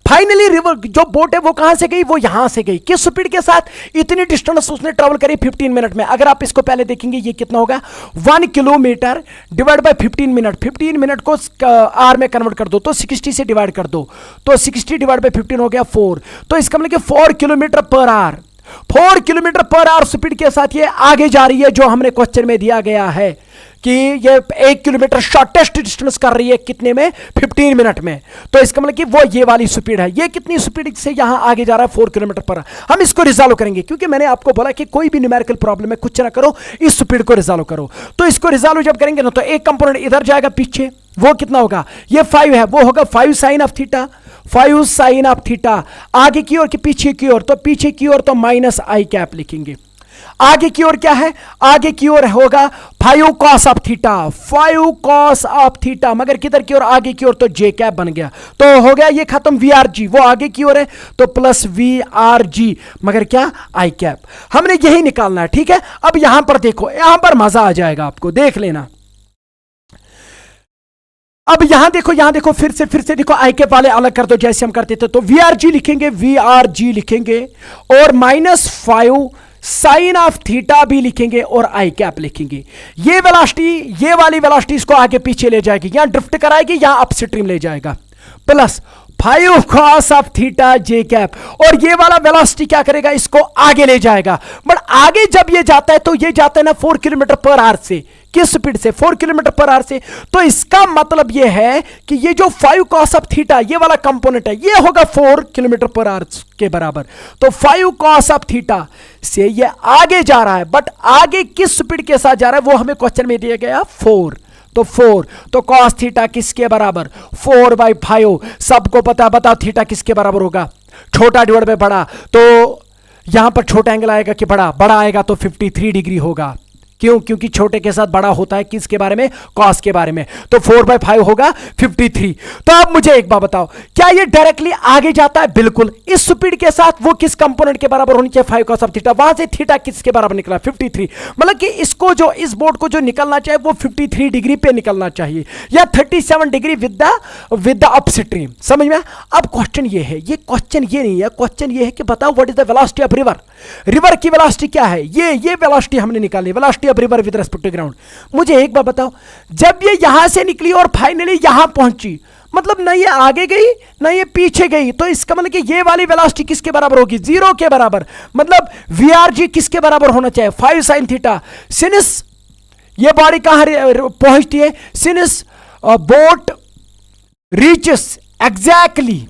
Finally river जो बोट है वो कहां से गई? वो यहां से गई। किस स्पीड के साथ? इतनी डिस्टेंस उसने ट्रेवल करी 15 मिनट में। अगर आप इसको पहले देखेंगे ये कितना होगा? 1 kilometre divide by 15 minute, 15 minute को आर में कन्वर्ट कर दो तो 60 से डिवाइड कर दो, तो 60 डिवाइड बाय 15 हो गया 4। तो इसका मतलब कि 4 kilometre per our, 4 kilometre per our speed के साथ ये आगे जा रही है, जो हमने क्वेश्चन में दिया गया है कि ये 1 किलोमीटर शॉर्टेस्ट डिस्टेंस कर रही है कितने में, 15 मिनट में। तो इसका मतलब कि वो ये वाली स्पीड है। ये कितनी स्पीड से यहां आगे जा रहा है, 4 किलोमीटर पर। हम इसको रिजॉल्व करेंगे, क्योंकि मैंने आपको बोला कि कोई भी न्यूमेरिकल प्रॉब्लम है कुछ ना करो, इस स्पीड को रिजॉल्व करो। तो इसको रिजॉल्व जब करेंगे ना, तो एक कंपोनेंट इधर जाएगा पीछे, वो कितना होगा, ये 5 है, वो होगा 5 sine of theta, 5 sine of theta. आगे की ओर कि पीछे की ओर, तो पीछे की ओर तो माइनस आई कैप लिखेंगे। आगे की ओर क्या है, आगे की ओर होगा 5 cos of theta, 5 cos of थीटा, मगर किधर की ओर, आगे की ओर, तो जे कैप बन गया। तो हो गया ये खत्म, वी आर जी, वो आगे की ओर है तो प्लस वी आर जी, मगर क्या, आई कैप। हमने यही निकालना है, ठीक है। अब यहां पर देखो, यहां पर मजा आ जाएगा आपको, देख लेना। अब यहां देखो, फिर से देखो, आई कैप वाले अलग कर दो जैसे हम करते थे। तो वी आर जी लिखेंगे, वी आर जी लिखेंगे, और -5 साइन ऑफ थीटा भी लिखेंगे, और आई कैप लिखेंगे। ये वेलोसिटी, ये वाली वेलोसिटी इसको आगे पीछे ले जाएगी, यहां ड्रिफ्ट कराएगी, यहां अपस्ट्रीम ले जाएगा, प्लस 5 कॉस ऑफ थीटा जे कैप। और ये वाला वेलोसिटी क्या करेगा, इसको आगे ले जाएगा। बट आगे जब ये जाता है तो ये जाता है ना 4 किलोमीटर पर आवर से, किस स्पीड से, 4 किलोमीटर पर आवर से। तो इसका मतलब ये है कि ये जो 5 कॉस ऑफ थीटा, ये वाला कंपोनेंट है, ये होगा 4 किलोमीटर पर आवर के बराबर। तो 5 कॉस ऑफ थीटा से ये आगे जा रहा है, बट आगे किस स्पीड के साथ जा रहा है वो हमें क्वेश्चन में दिया गया 4। तो 4, तो कॉस थीटा किसके बराबर, 4/5। सबको पता, बताओ थीटा किसके बराबर होगा, छोटा डिवाइड बाय बड़ा। तो यहां पर छोटा एंगल आएगा कि बड़ा, बड़ा आएगा तो 53 डिग्री होगा। क्यों, क्योंकि छोटे के साथ बड़ा होता है किसके बारे में, कॉस के बारे में। तो 4/5 होगा 53। तो अब मुझे एक बात बताओ, क्या ये डायरेक्टली आगे जाता है, बिल्कुल इस स्पीड के साथ। वो किस कंपोनेंट के बराबर होनी चाहिए, 5 कॉस ऑफ थीटा। वहां से थीटा किसके बराबर निकला, 53। मतलब कि इसको जो, इस बोर्ड को जो निकलना चाहिए वो 53 डिग्री पे निकलना चाहिए, या 37 डिग्री विद द अपस्ट्रीम। समझ में। अब क्वेश्चन ये है, ये क्वेश्चन ये नहीं है, क्वेश्चन ये है कि बताओ what is the velocity of river. River की वेलोसिटी क्या है, ये वेलोसिटी हमने निकाली, velocity of river with respect to ground. मुझे एक बात बताओ, जब ये यहां से निकली और फाइनली यहां पहुंची, मतलब ना ये आगे गई ना ये पीछे गई, तो इसका मतलब कि ये वाली वेलोसिटी किसके बराबर होगी, 0 के बराबर। मतलब वी आर जी किसके बराबर होना चाहिए, 5 साइन थीटा। सिंस ये बॉडी कहां पहुंचती है, since boat reaches exactly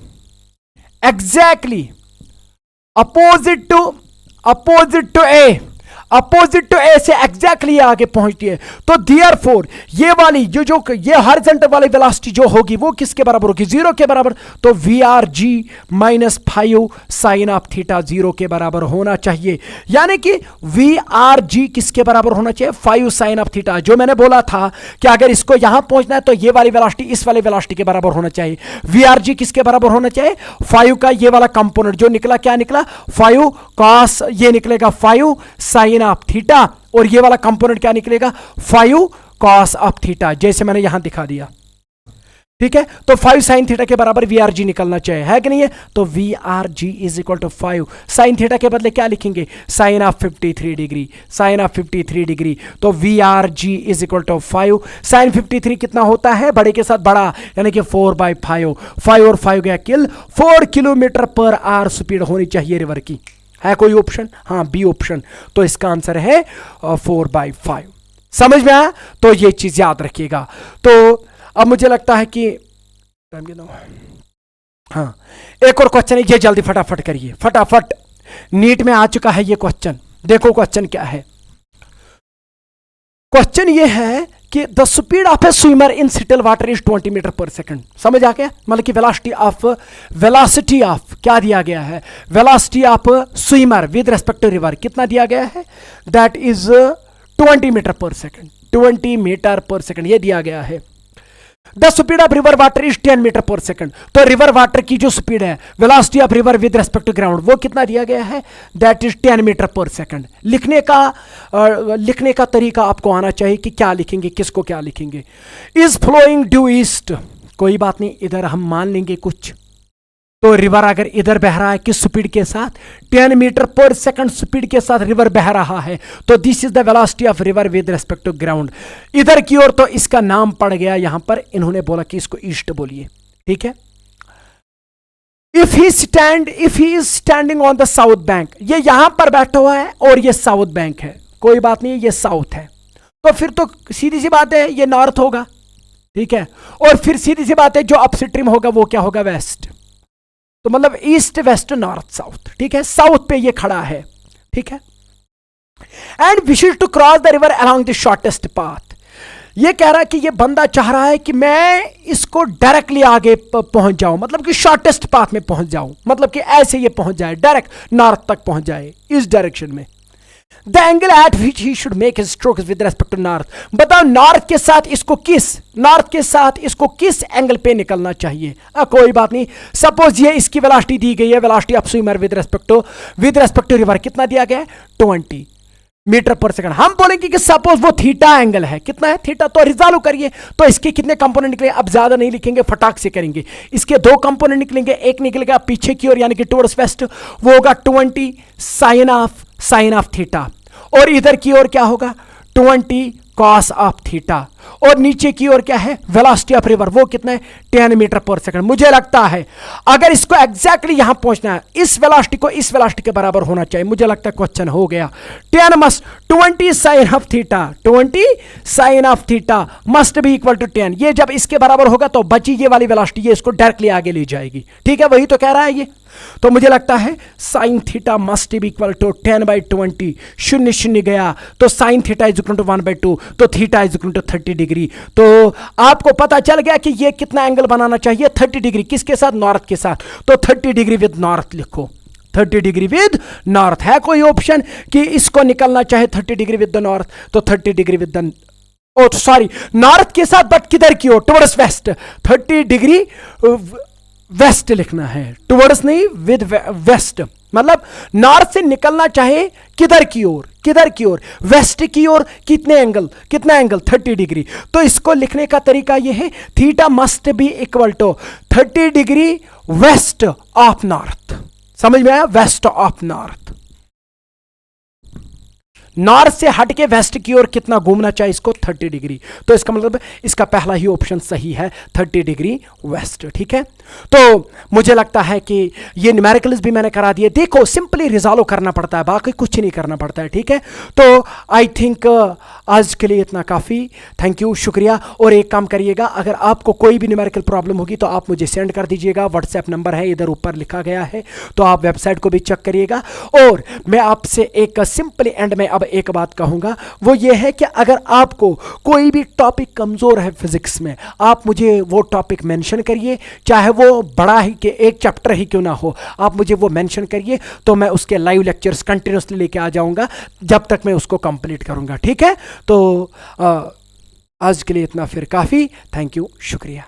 opposite to A से एग्जैक्टली आगे पहुंचती है। तो देयरफॉर ये वाली ये हॉरिजॉन्टल वाली वेलोसिटी जो होगी वो किसके बराबर होगी, 0 के बराबर। तो we are G -5 sine of theta 0 के बराबर होना चाहिए। यानी कि वी आर जी किसके बराबर होना चाहिए, 5 साइन ऑफ थीटा। जो मैंने बोला था कि अगर इसको यहां पहुंचना है तो ये वाली वेलोसिटी इस वाली वेलोसिटी के बराबर होना चाहिए। वी आर जी किसके बराबर होना चाहिए, 5 का ये वाला कंपोनेंट जो निकला, क्या निकला, 5 कॉस, ये निकलेगा 5 साइन ऑफ थीटा, और ये वाला कंपोनेंट क्या निकलेगा, 5 कॉस ऑफ थीटा, जैसे मैंने यहां दिखा दिया। ठीक है, तो 5 साइन थीटा के बराबर वी आर जी निकलना चाहिए, है कि नहीं है। तो we are g is equal to 5 sine theta के बदले क्या लिखेंगे, sine of 53 degree, sine of 53 degree. तो we are g is equal to 5 sine 53 कितना होता है, बड़े के साथ बड़ा, यानी कि 4/5। 5 और 5 गया किल, 4 किलोमीटर पर आवर स्पीड होनी चाहिए रिवर की। है कोई ऑप्शन, हाँ बी ऑप्शन। तो इसका आंसर है 4/5। समझ में आया, तो ये चीज याद रखिएगा। तो अब मुझे लगता है कि हाँ एक और क्वेश्चन है, ये जल्दी फटाफट करिए, फटाफट। नीट में आ चुका है ये क्वेश्चन, देखो क्वेश्चन क्या है। क्वेश्चन ये है कि the speed of a swimmer in still water is 20 metre per second. समझ आ गया, मतलब कि वेलोसिटी ऑफ क्या दिया गया है, velocity of swimmer with respect to river कितना दिया गया है, that is 20 metre per second, 20 metre per second ये दिया गया है। The speed of river water is 10 metre per second. तो रिवर वाटर की जो स्पीड है, velocity of river with respect to ground, वो कितना दिया गया है, that is 10 metre per second. लिखने का तरीका आपको आना चाहिए कि क्या लिखेंगे, किसको क्या लिखेंगे। इज फ्लोइंग ड्यू ईस्ट, कोई बात नहीं, इधर हम मान लेंगे कुछ। तो रिवर अगर इधर बह रहा है किस स्पीड के साथ, 10 मीटर पर सेकंड स्पीड के साथ रिवर बह रहा है, तो this is the velocity of river with respect to ground. इधर की ओर तो इसका नाम पड़ गया, यहां पर इन्होंने बोला कि इसको ईस्ट बोलिए, ठीक है। If he is standing on the south bank, ये यहां पर बैठा हुआ है और ये साउथ बैंक है, कोई बात नहीं, ये साउथ है, तो फिर तो सीधी सी बात है ये नॉर्थ होगा, ठीक है। और फिर सीधी सी बात है जो अपस्ट्रीम होगा वो क्या होगा, वेस्ट। तो मतलब ईस्ट वेस्ट नॉर्थ साउथ, ठीक है, साउथ पे ये खड़ा है, ठीक है। And wishes to cross the river along the shortest path, ये कह रहा है कि ये बंदा चाह रहा है कि मैं इसको डायरेक्टली आगे पहुंच जाऊं, मतलब कि शॉर्टेस्ट पाथ में पहुंच जाऊं, मतलब कि ऐसे ये पहुंच जाए, डायरेक्ट नॉर्थ तक पहुंच जाए इस डायरेक्शन में। The angle at which he should make his strokes with respect to north, बताओ नॉर्थ के साथ इसको किस एंगल पे निकलना चाहिए। कोई बात नहीं, सपोज ये इसकी वेलोसिटी दी गई है, velocity of swimmer with respect to river कितना दिया गया है, 20 मीटर पर सेकंड। हम बोलेंगे कि सपोज वो थीटा एंगल है, कितना है थीटा, तो रिजॉल्व करिए, तो इसके कितने कंपोनेंट निकले, अब ज्यादा नहीं लिखेंगे, फटाक से करेंगे। इसके 2 कंपोनेंट निकलेंगे, एक निकलेगा पीछे की ओर यानी कि टुवर्ड्स वेस्ट, वो होगा 20 साइन ऑफ थीटा, और इधर की ओर क्या होगा 20 कॉस ऑफ थीटा, और नीचे की ओर क्या है वेलोसिटी ऑफ रिवर, वो कितना है 10 मीटर पर सेकंड। मुझे लगता है अगर इसको एग्जैक्टली यहां पहुंचना है, इस वेलोसिटी को इस वेलोसिटी के बराबर होना चाहिए, मुझे लगता है क्वेश्चन हो गया। 20 sine of theta must be equal to 10, ये जब इसके बराबर होगा तो बची ये वाली वेलोसिटी ये इसको डायरेक्टली आगे ले जाएगी, ठीक है, वही तो कह रहा है ये। तो मुझे लगता है sine theta must be equal to 10/20, 0 गया तो sine theta is equal to 1/2, तो theta is equal to 30 degree. तो आपको पता चल गया कि ये कितना एंगल बनाना चाहिए, 30 डिग्री, किसके साथ, नॉर्थ के साथ, तो 30 डिग्री विद नॉर्थ लिखो, 30 डिग्री विद नॉर्थ। है कोई ऑप्शन कि इसको निकलना चाहे 30 डिग्री विद द नॉर्थ, तो 30 डिग्री विद द नॉर्थ के साथ, बट किधर की ओर, टुवर्ड्स वेस्ट, 30 डिग्री वेस्ट लिखना है, टुवर्ड्स नहीं, विद वेस्ट, मतलब नॉर्थ से निकलना चाहे किधर की ओर, वेस्ट की ओर, कितना एंगल 30 डिग्री। तो इसको लिखने का तरीका यह है, theta must be equal to 30 degree west of north, समझ में आया, वेस्ट ऑफ नॉर्थ। नॉर्थ से हट के वेस्ट की ओर कितना घूमना चाहिए इसको, 30 डिग्री। तो इसका मतलब इसका पहला ही ऑप्शन सही है, 30 डिग्री वेस्ट, ठीक है। तो मुझे लगता है कि ये न्यूमेरिकल्स भी मैंने करा दिए, देखो सिंपली रिजॉल्व करना पड़ता है, बाकी कुछ नहीं करना पड़ता है, ठीक है। तो आई थिंक आज के लिए इतना काफ़ी, थैंक यू, शुक्रिया। और एक काम करिएगा, अगर आपको कोई भी न्यूमेरिकल प्रॉब्लम होगी तो आप मुझे सेंड कर दीजिएगा, व्हाट्सएप नंबर है इधर ऊपर लिखा गया है, तो आप वेबसाइट को भी चेक करिएगा। और मैं आपसे एक सिंपली एंड में अब एक बात कहूँगा, वो ये है कि अगर आपको कोई भी टॉपिक कमज़ोर है फिजिक्स में, आप मुझे वो टॉपिक मेंशन करिए, चाहे वो बड़ा ही के एक चैप्टर ही क्यों ना हो, आप मुझे वो मेंशन करिए, तो मैं उसके लाइव लेक्चर्स कंटिन्यूसली लेके आ जाऊंगा जब तक मैं उसको कंप्लीट करूंगा, ठीक है। तो आज के लिए इतना फिर काफ़ी, थैंक यू, शुक्रिया।